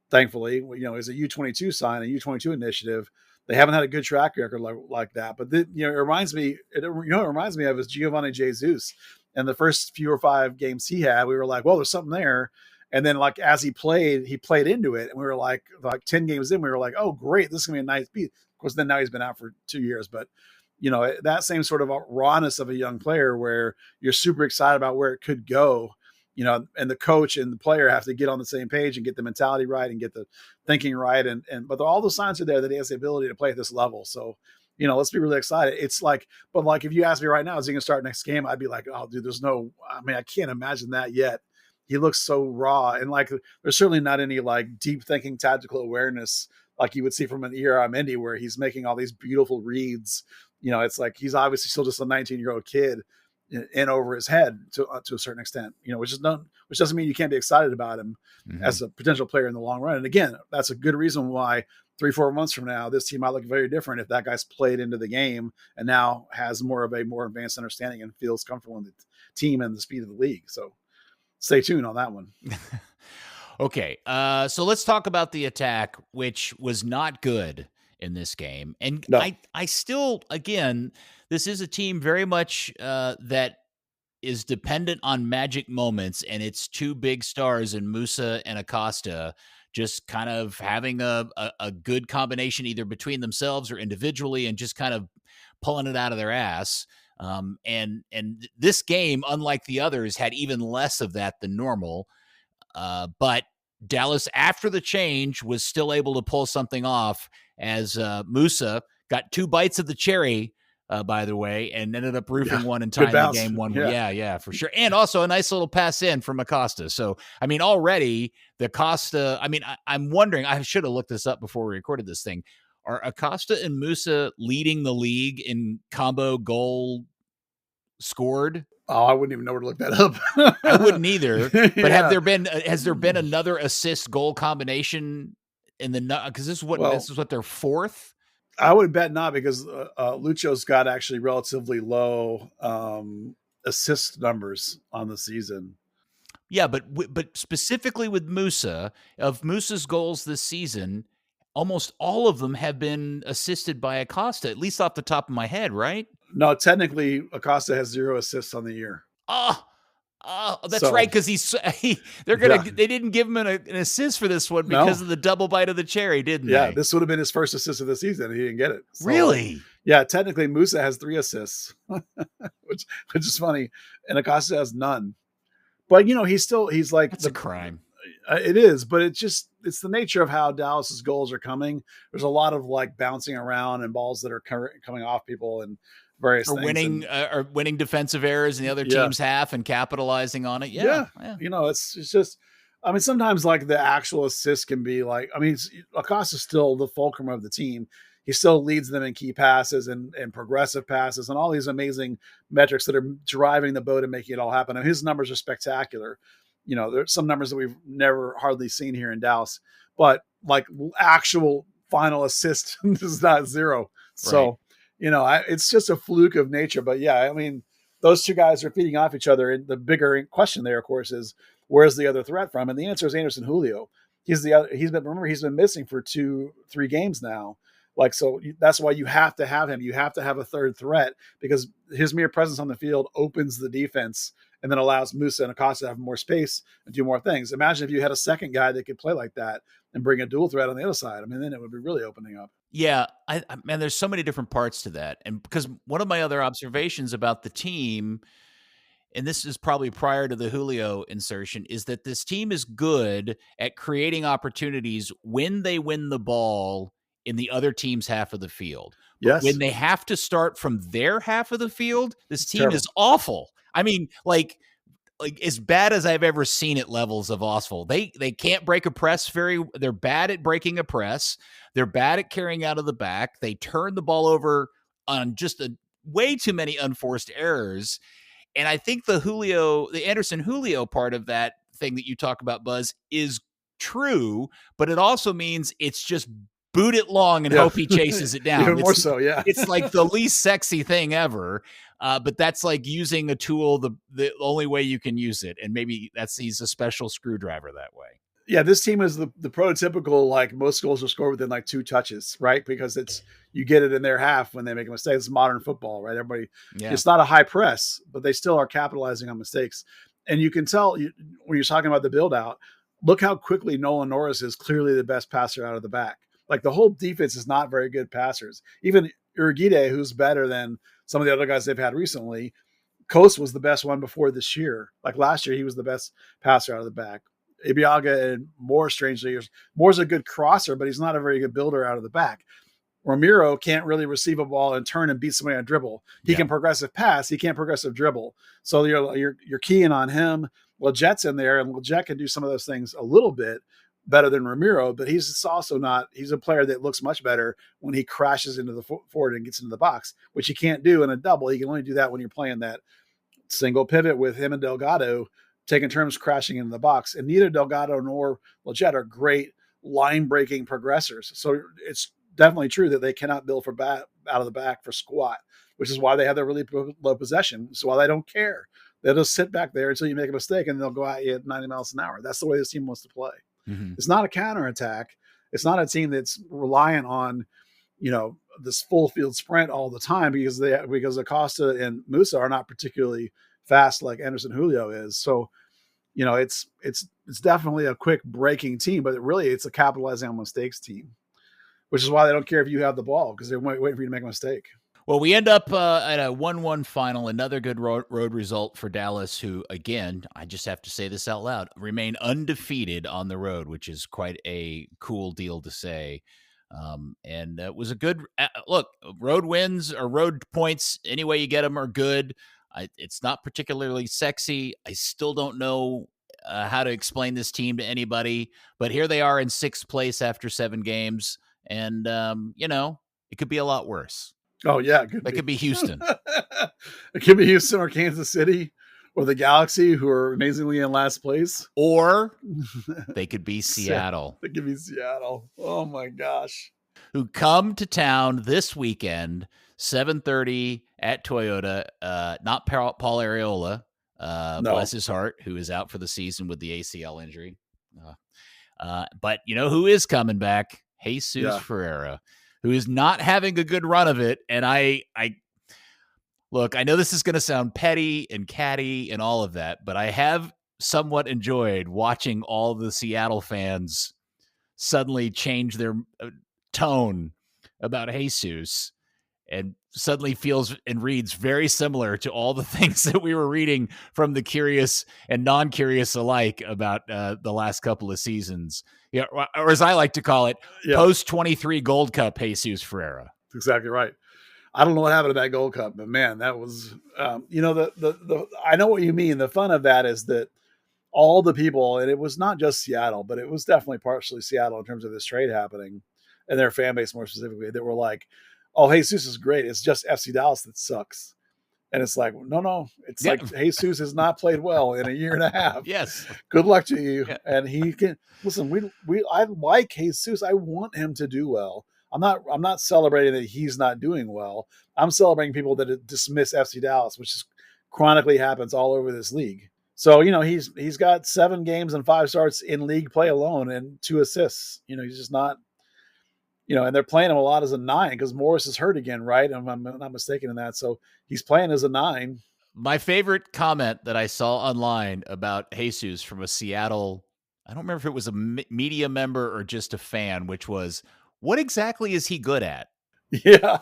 thankfully. He's a U22 sign, a U22 initiative. They haven't had a good track record like that. But it reminds me of is Giovanni Jesus. And the first 4 or 5 games he had, we were like, well, there's something there. And then, like, as he played into it. And we were like 10 games in, we were like, oh, great, this is going to be a nice beat. Of course, then now he's been out for 2 years. But, that same sort of rawness of a young player where you're super excited about where it could go, and the coach and the player have to get on the same page and get the mentality right and get the thinking right. But all the signs are there that he has the ability to play at this level. So, let's be really excited. It's like, but like, if you ask me right now, is he going to start next game? I'd be like, oh, dude, I can't imagine that yet. He looks so raw. And, like, there's certainly not any, like, deep thinking tactical awareness like you would see from an ERM Indy where he's making all these beautiful reads. It's like he's obviously still just a 19-year-old kid in over his head to a certain extent, which doesn't mean you can't be excited about him as a potential player in the long run. And again, that's a good reason why 3-4 months from now, this team might look very different if that guy's played into the game and now has more advanced understanding and feels comfortable in the team and the speed of the league. So stay tuned on that one. Okay. So let's talk about the attack, which was not good in this game. And no. I still, again, this is a team very much that is dependent on magic moments, and it's two big stars in Musa and Acosta just kind of having a good combination either between themselves or individually and just kind of pulling it out of their ass. And this game, unlike the others, had even less of that than normal. But Dallas, after the change, was still able to pull something off as Musa got 2 bites of the cherry, by the way, and ended up roofing one and tying the game 1-1. Yeah, for sure. And also a nice little pass in from Acosta. So, I mean, already the Acosta, I'm wondering, I should have looked this up before we recorded this thing. Are Acosta and Musa leading the league in combo goal scored? Oh, I wouldn't even know where to look that up. I wouldn't either. But has there been another assist goal combination in the, because this is what their 4th? I would bet not, because Lucho's got actually relatively low assist numbers on the season. Yeah, but specifically with Musa, of Musa's goals this season, almost all of them have been assisted by Acosta, at least off the top of my head, right? No, technically, Acosta has 0 assists on the year. Oh, that's right, because they didn't give him an assist for this one because of the double bite of the cherry, didn't they? Yeah, this would have been his first assist of the season. He didn't get it. So, really? Yeah, technically Musa has 3 assists, which is funny, and Acosta has none. But he's like, that's a crime. It is, but it's the nature of how Dallas's goals are coming. There's a lot of like bouncing around and balls that are coming off people and various things. Or winning defensive errors in the other team's half and capitalizing on it. Yeah. It's just, sometimes like the actual assist can be like, Acosta's still the fulcrum of the team. He still leads them in key passes and progressive passes and all these amazing metrics that are driving the boat and making it all happen. And his numbers are spectacular. There's some numbers that we've never hardly seen here in Dallas, but like actual final assist is not 0. So, it's just a fluke of nature. But yeah, those 2 guys are feeding off each other. And the bigger question there, of course, is where's the other threat from? And the answer is Anderson Julio. He's been missing for 2-3 games now. Like, so that's why you have to have him. You have to have a third threat, because his mere presence on the field opens the defense and then allows Musa and Acosta to have more space and do more things. Imagine if you had a second guy that could play like that and bring a dual threat on the other side. Then it would be really opening up. Yeah, man, there's so many different parts to that. And because one of my other observations about the team, and this is probably prior to the Julio insertion, is that this team is good at creating opportunities when they win the ball in the other team's half of the field. But yes. When they have to start from their half of the field, this team is awful. Like as bad as I've ever seen it levels of awful. They can't break a press they're bad at breaking a press. They're bad at carrying out of the back. They turn the ball over on just way too many unforced errors. And I think the Anderson Julio part of that thing that you talk about, Buzz, is true, but it also means it's just boot it long and hope he chases it down. Even more so, yeah. It's like the least sexy thing ever, but that's like using a tool the only way you can use it, and maybe he's a special screwdriver that way. Yeah, this team is the prototypical, like, most goals are scored within like 2 touches, right? Because you get it in their half when they make a mistake. It's modern football, right? Everybody, It's not a high press, but they still are capitalizing on mistakes. And you can tell when you're talking about the build out, look how quickly Nolan Norris is clearly the best passer out of the back. Like, the whole defense is not very good passers. Even Urguide, who's better than some of the other guys they've had recently, Coast was the best one before this year. Like last year, he was the best passer out of the back. Ibiaga and Moore, strangely, Moore's a good crosser, but he's not a very good builder out of the back. Ramiro can't really receive a ball and turn and beat somebody on a dribble. He can progressive pass. He can't progressive dribble. So you're keying on him. Legette's in there, and Legette can do some of those things a little bit. better than Ramiro, but he's also not. He's a player that looks much better when he crashes into the forward and gets into the box, which he can't do in a double. He can only do that when you're playing that single pivot with him and Delgado taking turns crashing into the box. And neither Delgado nor Lletget are great line-breaking progressors. So it's definitely true that they cannot build for out of the back for squat, which is why they have their really low possession. So why they don't care. They'll just sit back there until you make a mistake, and they'll go at you at 90 miles an hour. That's the way this team wants to play. Mm-hmm. It's not a counterattack. It's not a team that's reliant on, this full field sprint all the time because Acosta and Musa are not particularly fast like Anderson Julio is. So, it's definitely a quick breaking team, but it's a capitalizing on mistakes team, which is why they don't care if you have the ball, because they're waiting for you to make a mistake. Well, we end up at a 1-1 final, another good road result for Dallas, who, again, I just have to say this out loud, remain undefeated on the road, which is quite a cool deal to say. And it was a good look. Road wins or road points, any way you get them, are good. It's not particularly sexy. I still don't know how to explain this team to anybody, but here they are in 6th place after 7 games. And, it could be a lot worse. Oh, yeah. It could be Houston. It could be Houston or Kansas City or the Galaxy, who are amazingly in last place. Or they could be Seattle. They could be Seattle. Oh, my gosh. Who come to town this weekend, 7:30 at Toyota. Not Paul Arriola, no. Bless his heart, who is out for the season with the ACL injury. But who is coming back? Jesus Fereira, who is not having a good run of it. And I look, I know this is going to sound petty and catty and all of that, but I have somewhat enjoyed watching all the Seattle fans suddenly change their tone about Jesus, and suddenly feels and reads very similar to all the things that we were reading from the curious and non-curious alike about the last couple of seasons. Yeah, or as I like to call it, post-23 Gold Cup Jesus Fereira. That's exactly right. I don't know what happened to that Gold Cup, but man, that was, I know what you mean. The fun of that is that all the people, and it was not just Seattle, but it was definitely partially Seattle in terms of this trade happening, and their fan base more specifically, that were like, oh, Jesus is great. It's just FC Dallas that sucks. And it's like, no. It's like Jesus has not played well in a year and a half. Yes. Good luck to you. Yeah. And he can listen. I like Jesus. I want him to do well. I'm not celebrating that he's not doing well. I'm celebrating people that dismiss FC Dallas, which is chronically happens all over this league. So, he's got 7 games and 5 starts in league play alone and 2 assists. He's just not. And they're playing him a lot as a 9 because Morris is hurt again, right? I'm not mistaken in that. So he's playing as a 9. My favorite comment that I saw online about Jesus from a Seattle, I don't remember if it was a media member or just a fan, which was, what exactly is he good at? Yeah,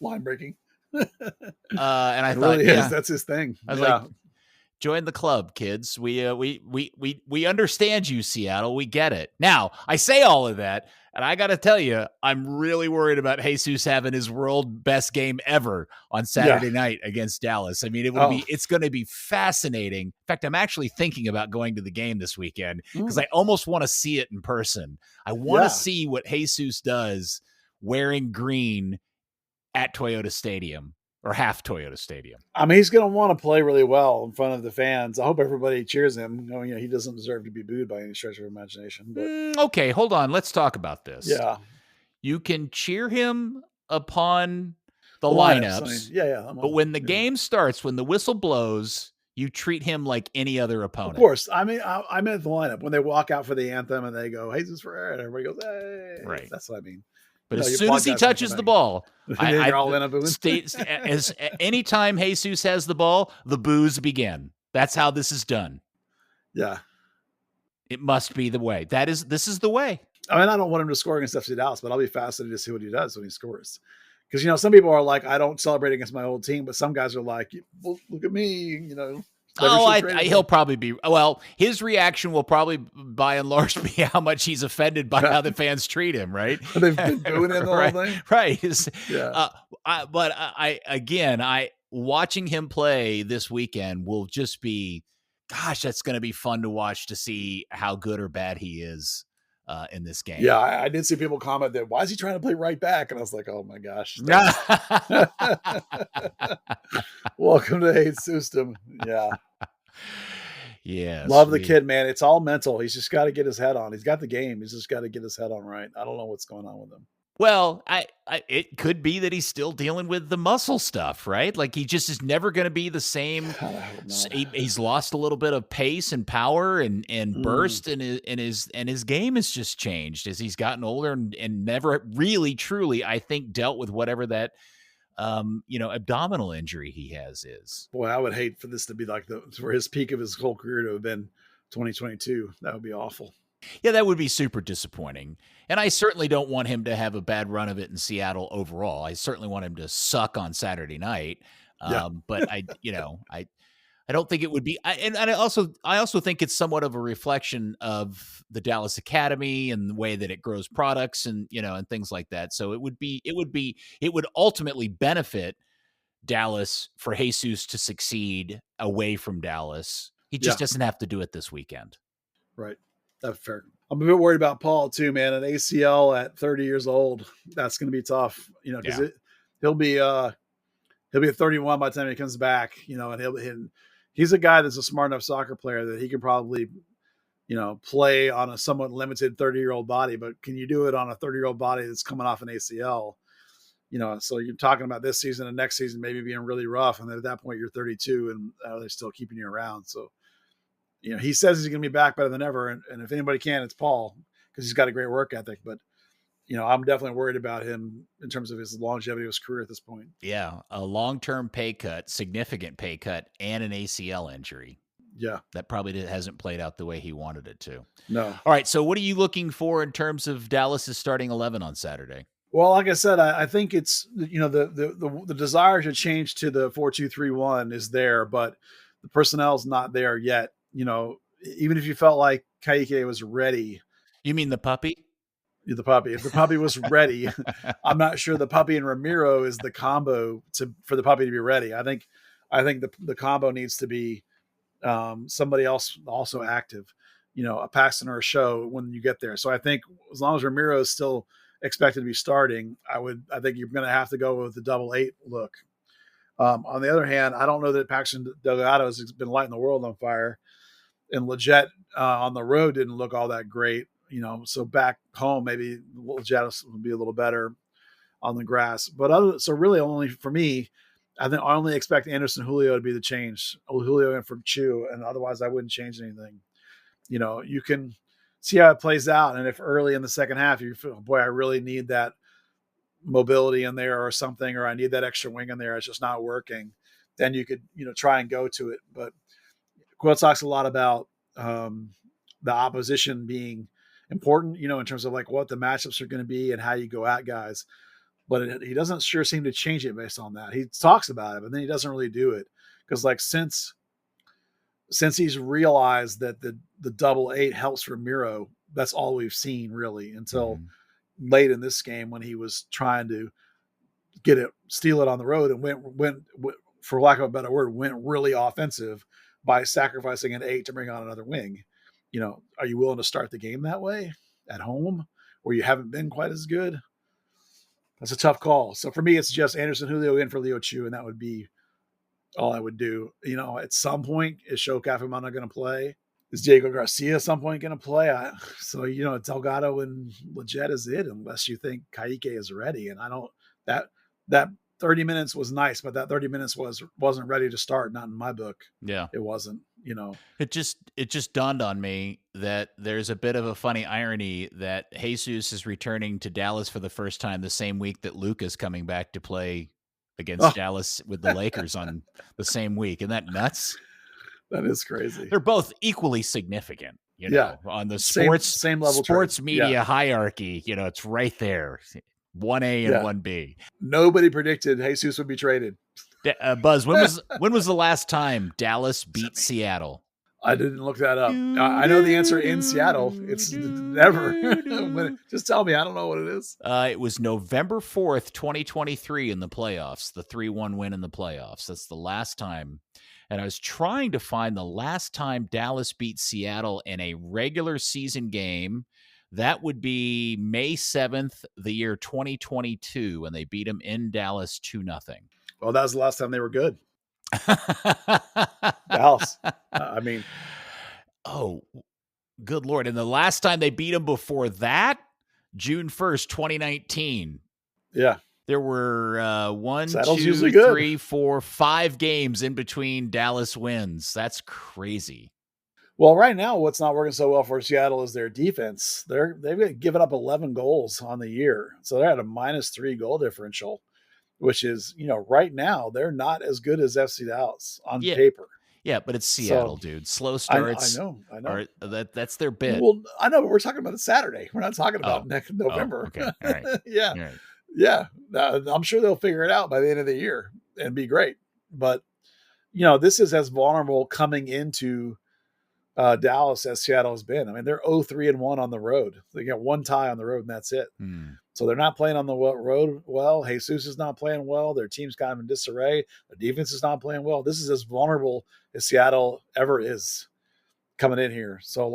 line breaking. And I it thought, really is. That's his thing. I was like, join the club, kids. We understand you, Seattle. We get it. Now, I say all of that, and I got to tell you, I'm really worried about Jesus having his world best game ever on Saturday night against Dallas. I mean, it's going to be fascinating. In fact, I'm actually thinking about going to the game this weekend because I almost want to see it in person. I want to see what Jesus does wearing green at Toyota Stadium. Or half Toyota Stadium. I mean, he's going to want to play really well in front of the fans. I hope everybody cheers him. He doesn't deserve to be booed by any stretch of imagination. But okay, hold on. Let's talk about this. Yeah. You can cheer him upon the lineups. But when the game starts, when the whistle blows, you treat him like any other opponent. Of course. I mean, I meant the lineup. When they walk out for the anthem and they go, Jesus Fereira, and everybody goes, hey. Right. That's what I mean. But as soon as he touches the ball, anytime Jesus has the ball, the boos begin. That's how this is done. Yeah. It must be the way. This is the way. I mean, I don't want him to score against FC Dallas, but I'll be fascinated to see what he does when he scores. Because, some people are like, I don't celebrate against my old team, but some guys are like, well, look at me, he'll probably be. Well, his reaction will probably, by and large, be how much he's offended by how the fans treat him. Right? They've been booing him the whole thing. Right. Yeah. I watching him play this weekend will just be, gosh, that's going to be fun to watch to see how good or bad he is. in this game. Yeah, I did see people comment that, why is he trying to play right back? And I was like, oh my gosh. Welcome to Hate System. Yeah. Yeah. Love the kid, man. It's all mental. He's just got to get his head on. He's got the game. He's just got to get his head on right. I don't know what's going on with him. Well, it could be that he's still dealing with the muscle stuff, right? Like he just is never going to be the same. He's lost a little bit of pace and power and burst, and his game has just changed as he's gotten older and never really, truly, I think, dealt with whatever that abdominal injury he has is. Boy, I would hate for this to be like for his peak of his whole career to have been 2022. That would be awful. Yeah, that would be super disappointing. And I certainly don't want him to have a bad run of it in Seattle overall. I certainly want him to suck on Saturday night. But I don't think it would be. I also think it's somewhat of a reflection of the Dallas Academy and the way that it grows products and things like that. So it would ultimately benefit Dallas for Jesus to succeed away from Dallas. He just doesn't have to do it this weekend. Right. That's fair. I'm a bit worried about Paul too, man. An ACL at 30 years old, that's going to be tough, because he'll be at 31 by the time he comes back, and he's a guy that's a smart enough soccer player that he can probably, play on a somewhat limited 30-year-old body, but can you do it on a 30-year-old body that's coming off an ACL? So you're talking about this season and next season maybe being really rough. And then at that point you're 32 and they're still keeping you around. So, he says he's going to be back better than ever. And if anybody can, it's Paul, because he's got a great work ethic. But, I'm definitely worried about him in terms of his longevity of his career at this point. Yeah. A long-term pay cut, significant pay cut, and an ACL injury. Yeah. That probably hasn't played out the way he wanted it to. No. All right. So what are you looking for in terms of Dallas's starting 11 on Saturday? Well, like I said, I think it's, the desire to change to the 4-2-3-1 is there, but the personnel's not there yet. Even if you felt like Kayike was ready. You mean the puppy? The puppy. If the puppy was ready, I'm not sure the puppy and Ramiro is the combo for the puppy to be ready. I think the combo needs to be somebody else also active, a Paxton or a Show when you get there. So I think as long as Ramiro is still expected to be starting, I think you're going to have to go with the 8 look. On the other hand, I don't know that Paxton Delgado has been lighting the world on fire, and Leggett on the road didn't look all that great. So back home, maybe Leggett will be a little better on the grass, so really only for me, I think I only expect Anderson Julio to be the change. Julio in from Chu, and otherwise I wouldn't change anything. You can see how it plays out. And if early in the second half you feel, boy, I really need that mobility in there or something, or I need that extra wing in there, it's just not working, then you could, try and go to it. But Quill talks a lot about the opposition being important, in terms of like what the matchups are going to be and how you go at guys. But he doesn't sure seem to change it based on that. He talks about it, but then he doesn't really do it. Because like since he's realized that the 8 helps Ramiro, that's all we've seen really until late in this game when he was trying to steal it on the road and went for lack of a better word, went really offensive by sacrificing an 8 to bring on another wing. Are you willing to start the game that way at home where you haven't been quite as good? That's a tough call. So for me, it's just Anderson Julio in for Leo Chu, and that would be all I would do. At some point, is Show Cafamana going to play? Is Diego Garcia at some point going to play? So Delgado and Leggett is it, unless you think Kayike is ready. And I don't. That 30 minutes was nice, but that 30 minutes wasn't ready to start. Not in my book. Yeah, it wasn't. It just dawned on me that there's a bit of a funny irony that Jesus is returning to Dallas for the first time the same week that Luca's coming back to play against Dallas with the Lakers on the same week. Isn't that nuts? That is crazy. They're both equally significant, on the same level sports media hierarchy. It's right there, 1A and 1B. Nobody predicted Jesus would be traded. Buzz, when was the last time Dallas beat Seattle? I didn't look that up. I know the answer in Seattle. It's never. Just tell me. I don't know what it is. It was November 4th, 2023 in the playoffs, the 3-1 win in the playoffs. That's the last time. And I was trying to find the last time Dallas beat Seattle in a regular season game That would be May 7th, the year 2022, when they beat them in Dallas 2-0. Well, that was the last time they were good. Dallas. I mean. Oh, good Lord. And the last time they beat them before that, June 1st, 2019. Yeah. There were 5 games in between Dallas wins. That's crazy. Well, right now, what's not working so well for Seattle is their defense. They've given up 11 goals on the year. So they're at a -3 goal differential, which is, right now, they're not as good as FC Dallas on paper. Yeah, but it's Seattle, dude. Slow starts. I know. That's their bit. Well, I know, but we're talking about a Saturday. We're not talking about next November. Okay. All right. Yeah. All right. Yeah. I'm sure they'll figure it out by the end of the year and be great. But, this is as vulnerable coming into Dallas as Seattle has been. I mean, they're 0-3-1 on the road. They got one tie on the road, and that's it. So they're not playing on the road well. Jesus is not playing well. Their team's kind of in disarray. Their defense is not playing well. This is as vulnerable as Seattle ever is coming in here. So,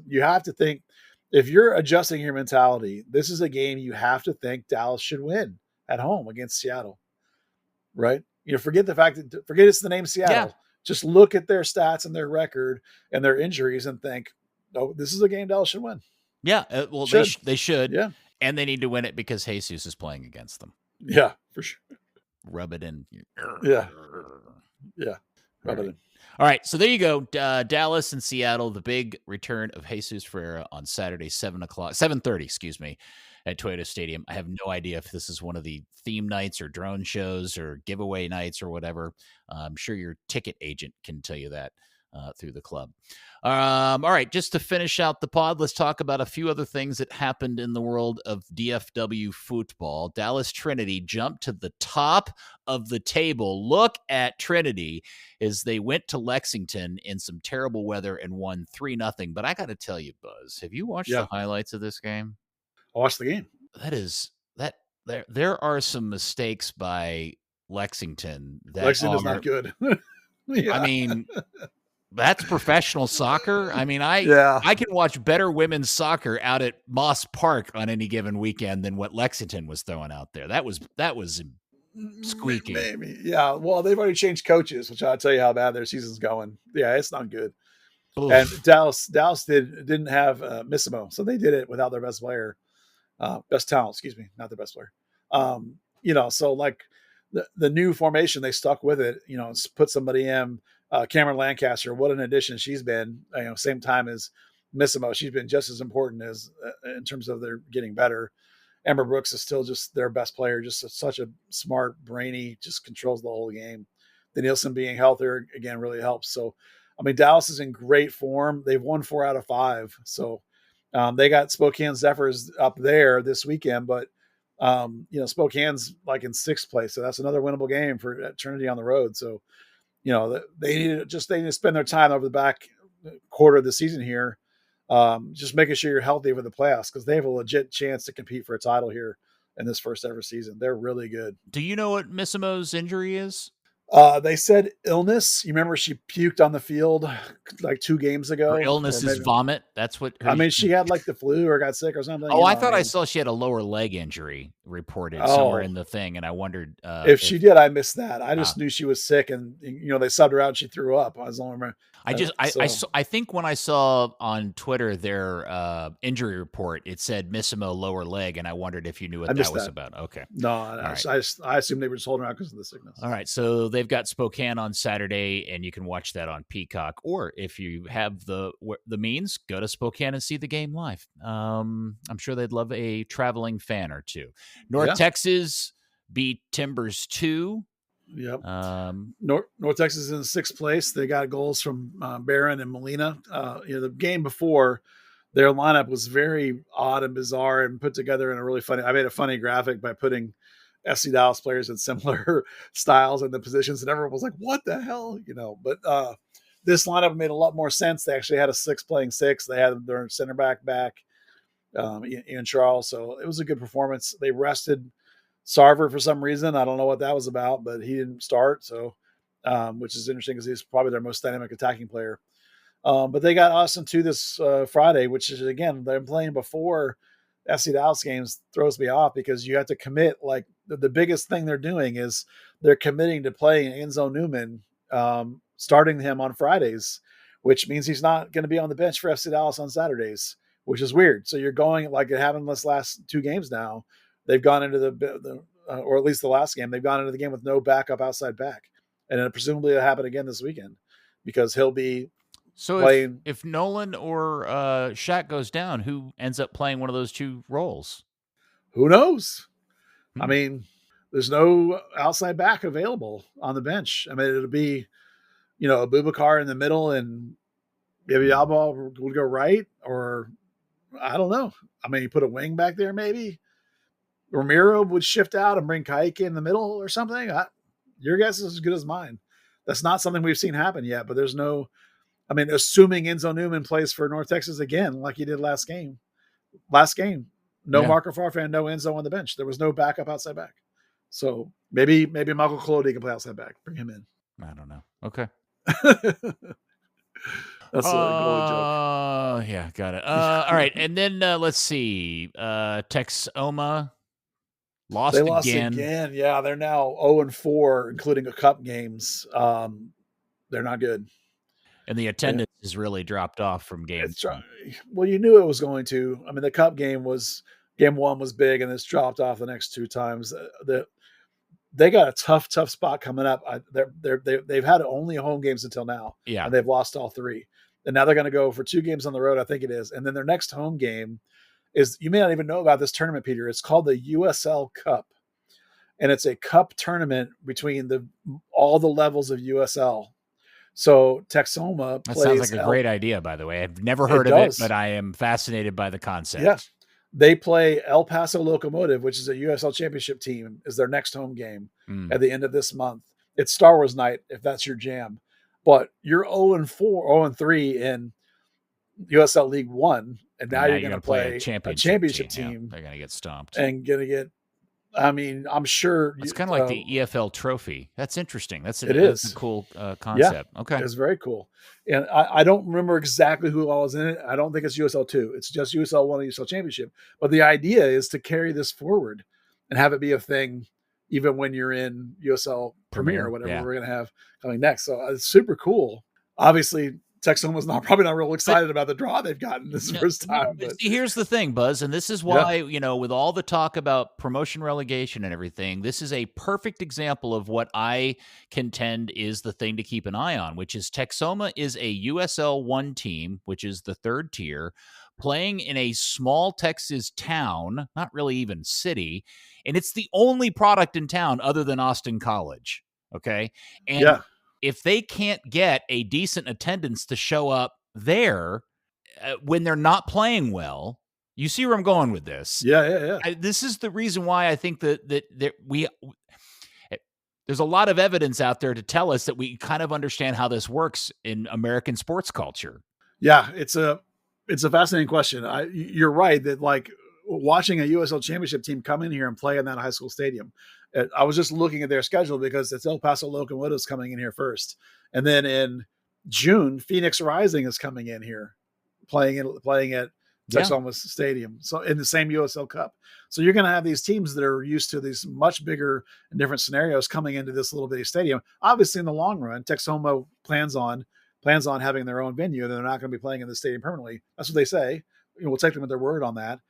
you have to think, if you're adjusting your mentality, this is a game you have to think Dallas should win at home against Seattle, right? Forget it's the name Seattle. Yeah. Just look at their stats and their record and their injuries and think, oh, this is a game Dallas should win. Yeah, well, they should. Yeah. And they need to win it because Jesus is playing against them. Yeah, for sure. Rub it in. Yeah. Yeah. Rub it in. All right, so there you go. Dallas and Seattle, the big return of Jesus Fereira on Saturday, 7:30, at Toyota Stadium. I have no idea if this is one of the theme nights or drone shows or giveaway nights or whatever. I'm sure your ticket agent can tell you that through the club. All right, just to finish out the pod, let's talk about a few other things that happened in the world of DFW football. Dallas Trinity jumped to the top of the table. Look at Trinity as they went to Lexington in some terrible weather and won 3-0. But I got to tell you, Buzz, have you watched the highlights of this game? I watched the game. There are some mistakes by Lexington. Lexington is not good. Yeah. I mean, that's professional soccer. I mean, I can watch better women's soccer out at Moss Park on any given weekend than what Lexington was throwing out there. That was squeaky. Maybe. Yeah. Well, they've already changed coaches, which I'll tell you how bad their season's going. Yeah, it's not good. Oof. And Dallas didn't have Missimo, so they did it without their best player. Best talent, not the best player. So the new formation, they stuck with it, put somebody in, Cameron Lancaster. What an addition she's been, same time as Missimo. She's been just as important as in terms of their getting better. Amber Brooks is still just their best player, just such a smart, brainy, just controls the whole game. The Nielsen being healthier, again, really helps. So, I mean, Dallas is in great form. They've won 4 out of 5. So, they got Spokane Zephyrs up there this weekend, but Spokane's in 6th place, so that's another winnable game for Trinity on the road. So, they need to spend their time over the back quarter of the season here, just making sure you're healthy for the playoffs, because they have a legit chance to compete for a title here in this first ever season. They're really good. Do you know what Missimo's injury is? They said illness. You remember she puked on the field 2 games ago. Her illness is vomit. That's what. She had the flu or got sick or something. Oh, I thought I saw she had a lower leg injury reported somewhere in the thing, and I wondered if she did. I missed that. I just knew she was sick, and they subbed her out and she threw up. I was only remember. I think when I saw on Twitter their injury report, it said Missimo lower leg, and I wondered if you knew what that was about. Okay. No, I assumed they were just holding her out because of the sickness. All right, so they've got Spokane on Saturday, and you can watch that on Peacock, or if you have the means, go to Spokane and see the game live. I'm sure they'd love a traveling fan or two. North Texas beat Timbers 2. Yep. North Texas is in 6th place. They got goals from Barron and Molina. The game before, their lineup was very odd and bizarre and put together in a really funny. I made a funny graphic by putting FC Dallas players in similar styles and the positions, and everyone was like, "What the hell?" But this lineup made a lot more sense. They actually had a 6 playing 6. They had their center back, Ian Charles. So it was a good performance. They rested Sarver for some reason. I don't know what that was about, but he didn't start. So, which is interesting because he's probably their most dynamic attacking player. But they got Austin 2 this Friday, which is, again, they're playing before FC Dallas games. Throws me off because you have to commit. Like the biggest thing they're doing is they're committing to playing Enzo Newman, starting him on Fridays, which means he's not going to be on the bench for FC Dallas on Saturdays, which is weird. So you're going, like it happened this last 2 games now. They've gone into the or at least the last game, they've gone into the game with no backup outside back. And then presumably it'll happen again this weekend because he'll be playing. If Nolan or Shaq goes down, who ends up playing one of those 2 roles? Who knows? I mean, there's no outside back available on the bench. I mean, it'll be, Abubakar in the middle and maybe Alba would go right, or I don't know. I mean, you put a wing back there, maybe Ramiro would shift out and bring Kike in the middle or something. Your guess is as good as mine. That's not something we've seen happen yet, but there's no, I mean, assuming Enzo Newman plays for North Texas again, like he did last game, no Marco Farfan, no Enzo on the bench. There was no backup outside back. So maybe Michael Colodi can play outside back. Bring him in. I don't know. Okay. That's a goalie joke. Yeah, got it. All right. And then let's see. Texoma lost again. Yeah, they're now 0-4, including a cup games. They're not good. And the attendance has really dropped off from games. Well, you knew it was going to. I mean, the cup game 1 was big, and it's dropped off the next 2 times. They got a tough spot coming up. They've had only home games until now, and they've lost all 3. And now they're going to go for 2 games on the road, I think it is. And then their next home game is, you may not even know about this tournament, Peter. It's called the USL Cup, and it's a cup tournament between all the levels of USL. So Texoma plays. That sounds like a great idea, by the way. I've never heard of it, but I am fascinated by the concept. Yeah. They play El Paso Locomotive, which is a USL championship team, is their next home game at the end of this month. It's Star Wars night, if that's your jam. But you're 0-3 in USL League One, and now you're going to play a championship team. They're going to get stomped. And going to get, I mean, I'm sure. It's kind of like the EFL trophy. That's interesting. That's a cool concept. Yeah, okay. It's very cool. And I don't remember exactly who all was in it. I don't think it's USL 2. It's just USL 1 and USL Championship. But the idea is to carry this forward and have it be a thing even when you're in USL Premier or whatever we're going to have coming next. So it's super cool. Obviously, Texoma's probably not real excited about the draw they've gotten this first time. But see, here's the thing, Buzz, and this is why, with all the talk about promotion, relegation, and everything, this is a perfect example of what I contend is the thing to keep an eye on, which is Texoma is a USL 1 team, which is the 3rd tier, playing in a small Texas town, not really even city, and it's the only product in town other than Austin College, okay? And if they can't get a decent attendance to show up there when they're not playing well, you see where I'm going with this. Yeah. This is the reason why I think that there's a lot of evidence out there to tell us that we kind of understand how this works in American sports culture. Yeah, it's a fascinating question. You're right that watching a USL championship team come in here and play in that high school stadium. I was just looking at their schedule because it's El Paso Locomotives coming in here first. And then in June, Phoenix Rising is coming in here playing at Texoma Stadium. So in the same USL Cup. So you're going to have these teams that are used to these much bigger and different scenarios coming into this little bitty stadium. Obviously in the long run, Texoma plans on having their own venue. They're not going to be playing in the stadium permanently. That's what they say. We'll take them at their word on that.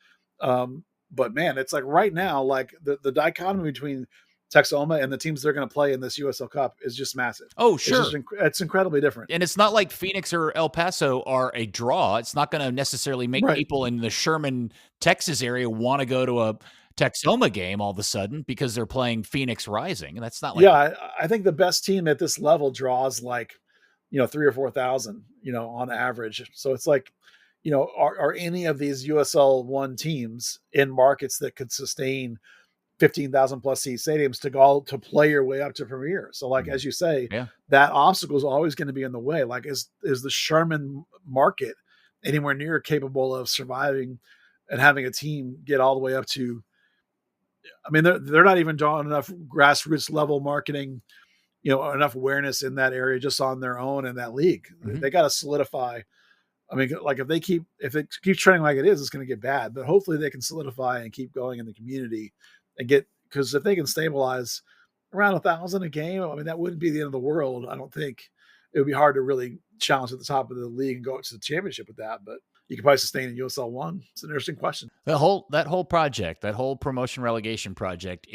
But man, it's like right now, the dichotomy between Texoma and the teams they're going to play in this USL Cup is just massive. Oh, sure. It's incredibly different. And it's not like Phoenix or El Paso are a draw. It's not going to necessarily make people in the Sherman, Texas area want to go to a Texoma game all of a sudden because they're playing Phoenix Rising. And that's not like... Yeah, I think the best team at this level draws 3,000 or 4,000, on average. So it's are any of these USL 1 teams in markets that could sustain 15,000 plus seat stadiums to play your way up to Premier? So as you say, that obstacle is always going to be in the way. Is the Sherman market anywhere near capable of surviving and having a team get all the way up to, I mean, they're not even drawing enough grassroots level marketing enough awareness in that area just on their own in that league. Mm-hmm. They got to solidify. I mean, like if it keeps trending like it is, it's going to get bad. But hopefully they can solidify and keep going in the community and because if they can stabilize around 1,000 a game, I mean, that wouldn't be the end of the world. I don't think it would be hard to really challenge at the top of the league and go up to the championship with that. But you could probably sustain in USL 1. It's an interesting question. That whole project, that whole promotion relegation project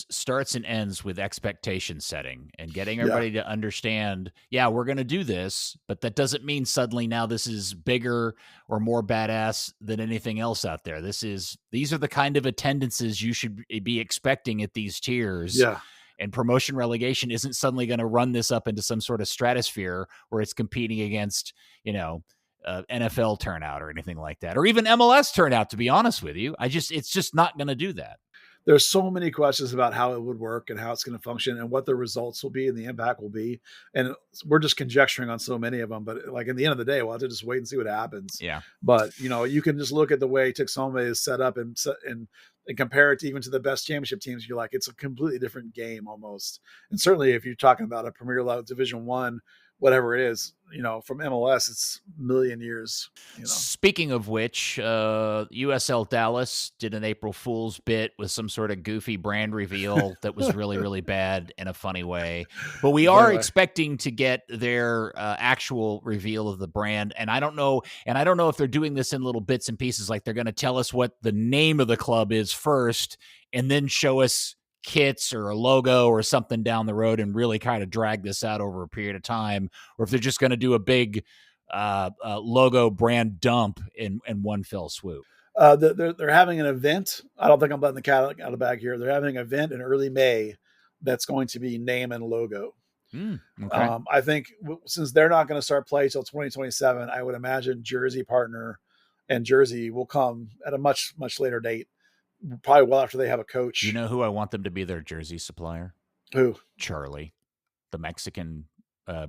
starts and ends with expectation setting and getting everybody to understand, we're going to do this, but that doesn't mean suddenly now this is bigger or more badass than anything else out there. These are the kind of attendances you should be expecting at these tiers. Yeah. And promotion relegation isn't suddenly going to run this up into some sort of stratosphere where it's competing against, NFL turnout or anything like that, or even MLS turnout, to be honest with you. It's just not going to do that. There's so many questions about how it would work and how it's going to function and what the results will be and the impact will be. And we're just conjecturing on so many of them, but like in the end of the day, we'll have to just wait and see what happens. Yeah. But you can just look at the way Texoma is set up and compare it to even to the best championship teams. You're like, it's a completely different game almost. And certainly if you're talking about a Premier level Division I, whatever it is, from MLS, it's a million years. Speaking of which, USL Dallas did an April Fool's bit with some sort of goofy brand reveal that was really, really bad in a funny way. But we are expecting to get their actual reveal of the brand. And I don't know if they're doing this in little bits and pieces, like they're going to tell us what the name of the club is first and then show us kits or a logo or something down the road and really kind of drag this out over a period of time, or if they're just going to do a big logo brand dump in one fell swoop. They're having an event. I don't think I'm letting the cat out of the bag here. They're having an event in early May that's going to be name and logo. Okay. I think since they're not going to start play till 2027, I would imagine jersey partner and jersey will come at a much, much later date. Probably well after they have a coach. You know who I want them to be their jersey supplier? Who? Charlie, the Mexican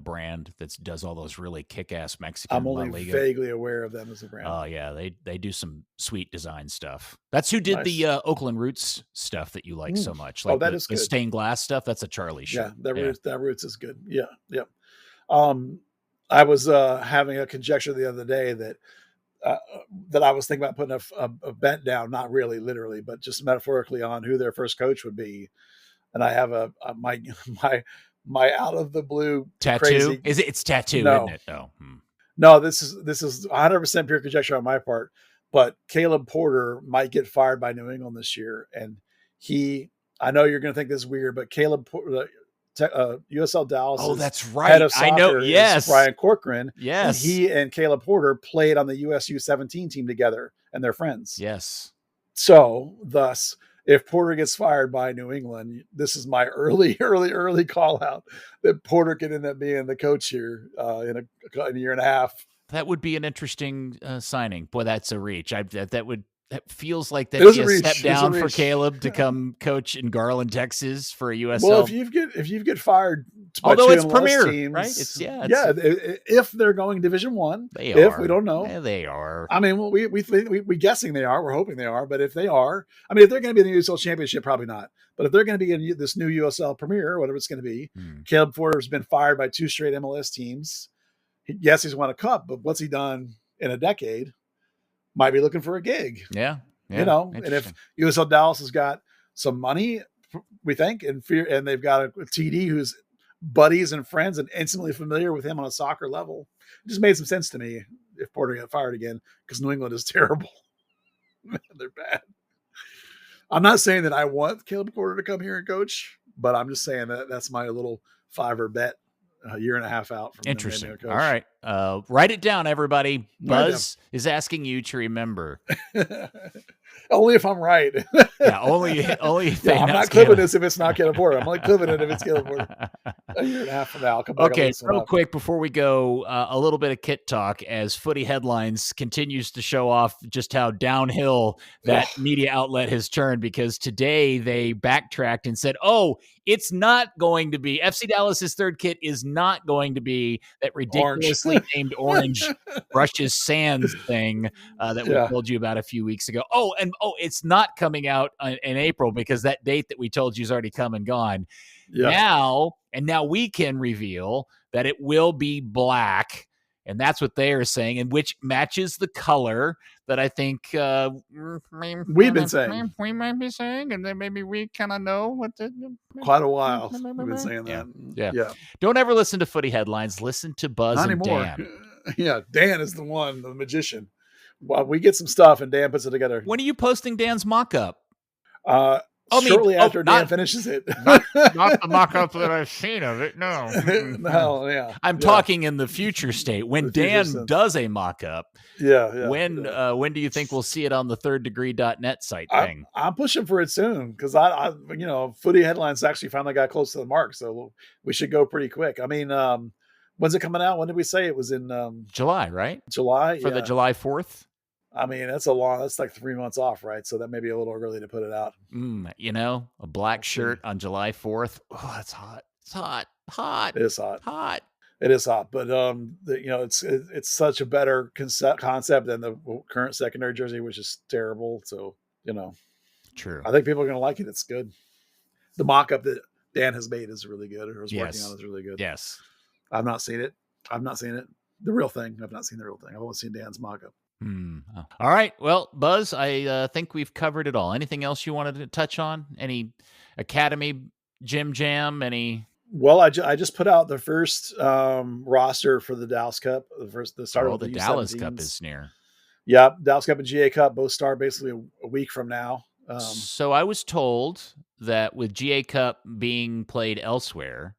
brand that does all those really kick-ass Mexican. I'm only vaguely aware of them as a brand. Oh yeah, they do some sweet design stuff. That's who did the Oakland Roots stuff that you like so much. Like that is good. The stained glass stuff. That's a Charlie shirt. Yeah, that Roots is good. Yeah. I was having a conjecture the other day that I was thinking about putting a bet down, not really literally, but just metaphorically on who their first coach would be. And I have my out of the blue tattoo. Crazy, It's tattoo, isn't it? No, this is 100% pure conjecture on my part, but Caleb Porter might get fired by New England this year. And I know you're going to think this is weird, but Caleb Porter, USL Dallas. Oh, that's right. Head of soccer, I know. Yes, Brian Corcoran. Yes, and he and Caleb Porter played on the USU 17 team together, and they're friends. Yes. So, thus, if Porter gets fired by New England, this is my early call out that Porter could end up being the coach here in a year and a half. That would be an interesting signing. Boy, that's a reach. That feels like that'd be a step down for Caleb to come coach in Garland, Texas for a USL. Well, if you get fired, although it's Premier, teams, right? If they're going Division I, we don't know, they are. I mean, we guessing they are. We're hoping they are. But if they are, I mean, if they're going to be in the USL Championship, probably not. But if they're going to be in this new USL Premier, whatever it's going to be, Caleb Porter's been fired by 2 straight MLS teams. Yes, he's won a cup, but what's he done in a decade? Might be looking for a gig. Yeah. And if USL Dallas has got some money, we think, and they've got a TD who's buddies and friends and intimately familiar with him on a soccer level, it just made some sense to me if Porter got fired again, because New England is terrible. They're bad. I'm not saying that I want Caleb Porter to come here and coach, but I'm just saying that that's my little $5 bet. A year and a half out from interesting. All right. Write it down, everybody. Buzz is asking you to remember. Only if I'm right. Only if I'm not clipping this if it's not Caleb Porter. I'm only clipping it if it's Caleb Porter. A year and a half from now. I'll come back. Okay, real quick before we go, a little bit of kit talk as Footy Headlines continues to show off just how downhill that media outlet has turned, because today they backtracked and said, it's not going to be FC Dallas's third kit is not going to be that ridiculously named orange brushes sands thing that we told you about a few weeks ago. oh, it's not coming out in April because that date that we told you is already come and gone. Yeah. Now we can reveal that it will be black. And that's what they are saying, and which matches the color that I think we've been saying. We might be saying, and then maybe we kind of know what quite a while we've been saying that. Yeah. Don't ever listen to footy headlines. Listen to Buzz Not and anymore. Dan. Yeah, Dan is the one, the magician. Well, we get some stuff, and Dan puts it together. When are you posting Dan's mock-up? Shortly after Dan finishes it. not the mock-up that I've seen of it, no. No, yeah. I'm talking in the future state. When Dan does a mock-up, when do you think we'll see it on the thirddegree.net site thing? I'm pushing for it soon because I Footy Headlines actually finally got close to the mark, so we should go pretty quick. I mean, when's it coming out? When did we say it was in July, right? July? For the July 4th? I mean, that's like 3 months off, right? So that may be a little early to put it out. A black shirt on July 4th. Oh, that's hot. It's hot. Hot. It is hot. Hot. It is hot. But, it's such a better concept than the current secondary jersey, which is terrible. So, True. I think people are going to like it. It's good. The mock-up that Dan has made is really good, or is working on is really good. Yes. I've not seen it. The real thing. I've not seen the real thing. I've only seen Dan's mock-up. All right. Well, Buzz, I think we've covered it all. Anything else you wanted to touch on? Any Academy Gym Jam? Well, I just put out the first roster for the Dallas Cup. The start of the Dallas Cup is near. Yeah, Dallas Cup and GA Cup both start basically a week from now. So I was told that with GA Cup being played elsewhere,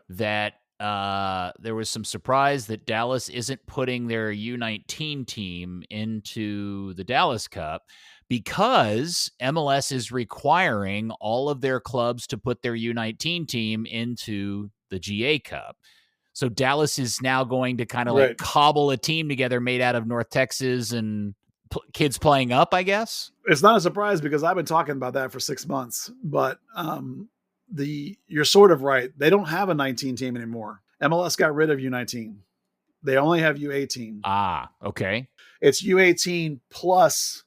that there was some surprise that Dallas isn't putting their U19 team into the Dallas Cup because MLS is requiring all of their clubs to put their U19 team into the GA Cup. So Dallas is now going to kind of like cobble a team together made out of North Texas and kids playing up, I guess. It's not a surprise because I've been talking about that for 6 months, but you're sort of right. They don't have a 19 team anymore. MLS got rid of U19. They only have U18. Ah, okay. It's U18 plus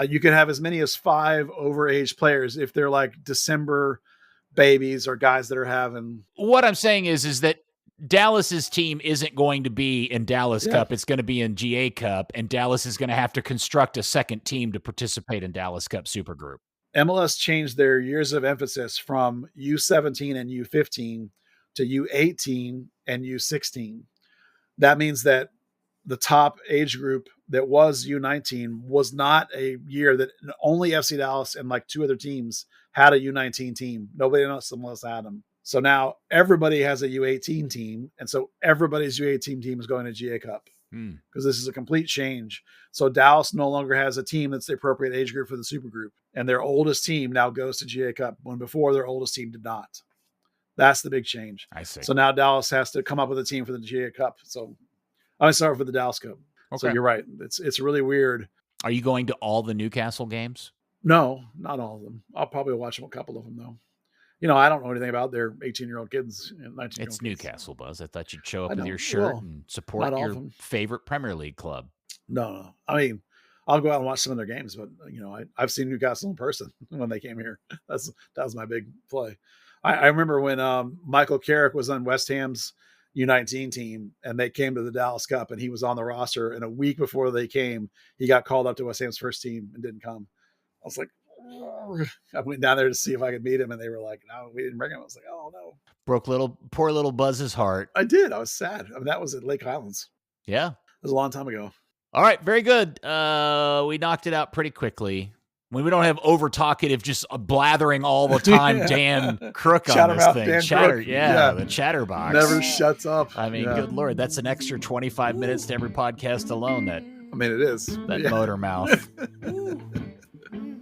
you can have as many as 5 overage players if they're like December babies or guys that are having. What I'm saying is that Dallas's team isn't going to be in Dallas Cup. It's going to be in GA Cup, and Dallas is going to have to construct a second team to participate in Dallas Cup Supergroup. MLS changed their years of emphasis from U17 and U15 to U18 and U16. That means that the top age group that was U19 was not a year that only FC Dallas and like 2 other teams had a U19 team. Nobody else had them. So now everybody has a U18 team. And so everybody's U18 team is going to GA Cup because this is a complete change. So Dallas no longer has a team that's the appropriate age group for the super group. And their oldest team now goes to GA Cup when before their oldest team did not. That's the big change. I see. So now Dallas has to come up with a team for the GA Cup. So I'm sorry for the Dallas Cup. Okay. So you're right. It's really weird. Are you going to all the Newcastle games? No, not all of them. I'll probably watch a couple of them though. I don't know anything about their 18-year-old kids and 19-year-old It's kids. Newcastle, Buzz. I thought you'd show up with your shirt and support your favorite Premier League club. No. I mean, I'll go out and watch some of their games, but I've seen Newcastle in person when they came here. That was my big play. I remember when Michael Carrick was on West Ham's U19 team and they came to the Dallas Cup and he was on the roster, and a week before they came, he got called up to West Ham's first team and didn't come. I was like, I went down there to see if I could meet him, and they were like, no, we didn't bring him. I was like, oh no. Broke poor little Buzz's heart. I did. I was sad. I mean, that was at Lake Highlands. Yeah. It was a long time ago. All right. Very good. We knocked it out pretty quickly. When we don't have over talkative, just blathering all the time, Dan Crooke on this thing. The chatterbox. Never shuts up. I mean, good Lord, that's an extra 25 minutes to every podcast alone. It is. That motor mouth.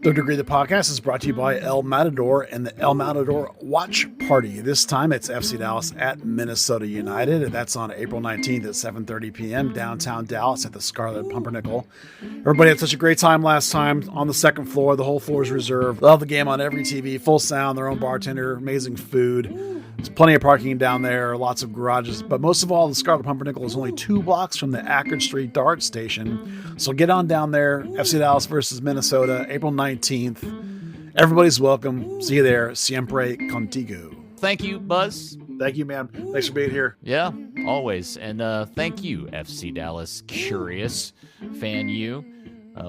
Third Degree, the podcast, is brought to you by El Matador and the El Matador Watch Party. This time it's FC Dallas at Minnesota United. That's on April 19th at 7:30 p.m. downtown Dallas at the Scarlet Pumpernickel. Everybody had such a great time last time on the second floor. The whole floor is reserved. They'll have the game on every TV, full sound, their own bartender, amazing food. There's plenty of parking down there, lots of garages, but most of all, the Scarlet Pumpernickel is only 2 blocks from the Akron Street Dart Station. So get on down there. FC Dallas versus Minnesota, April 19th. Everybody's welcome. See you there. Siempre contigo. Thank you, Buzz. Thank you, man. Thanks for being here. Yeah, always. And thank you, FC Dallas Curious Fan You.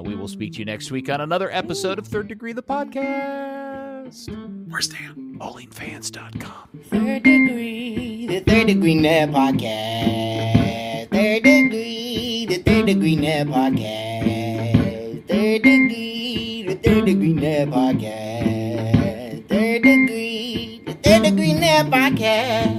We will speak to you next week on another episode of Third Degree, the podcast. Where's Dan? Bowlingfans.com. Third Degree, the Third Degree Net Podcast. Third Degree, the Third Degree Net Podcast. Third Degree, the Third Degree Net Podcast. Third Degree, the Third Degree Net Podcast.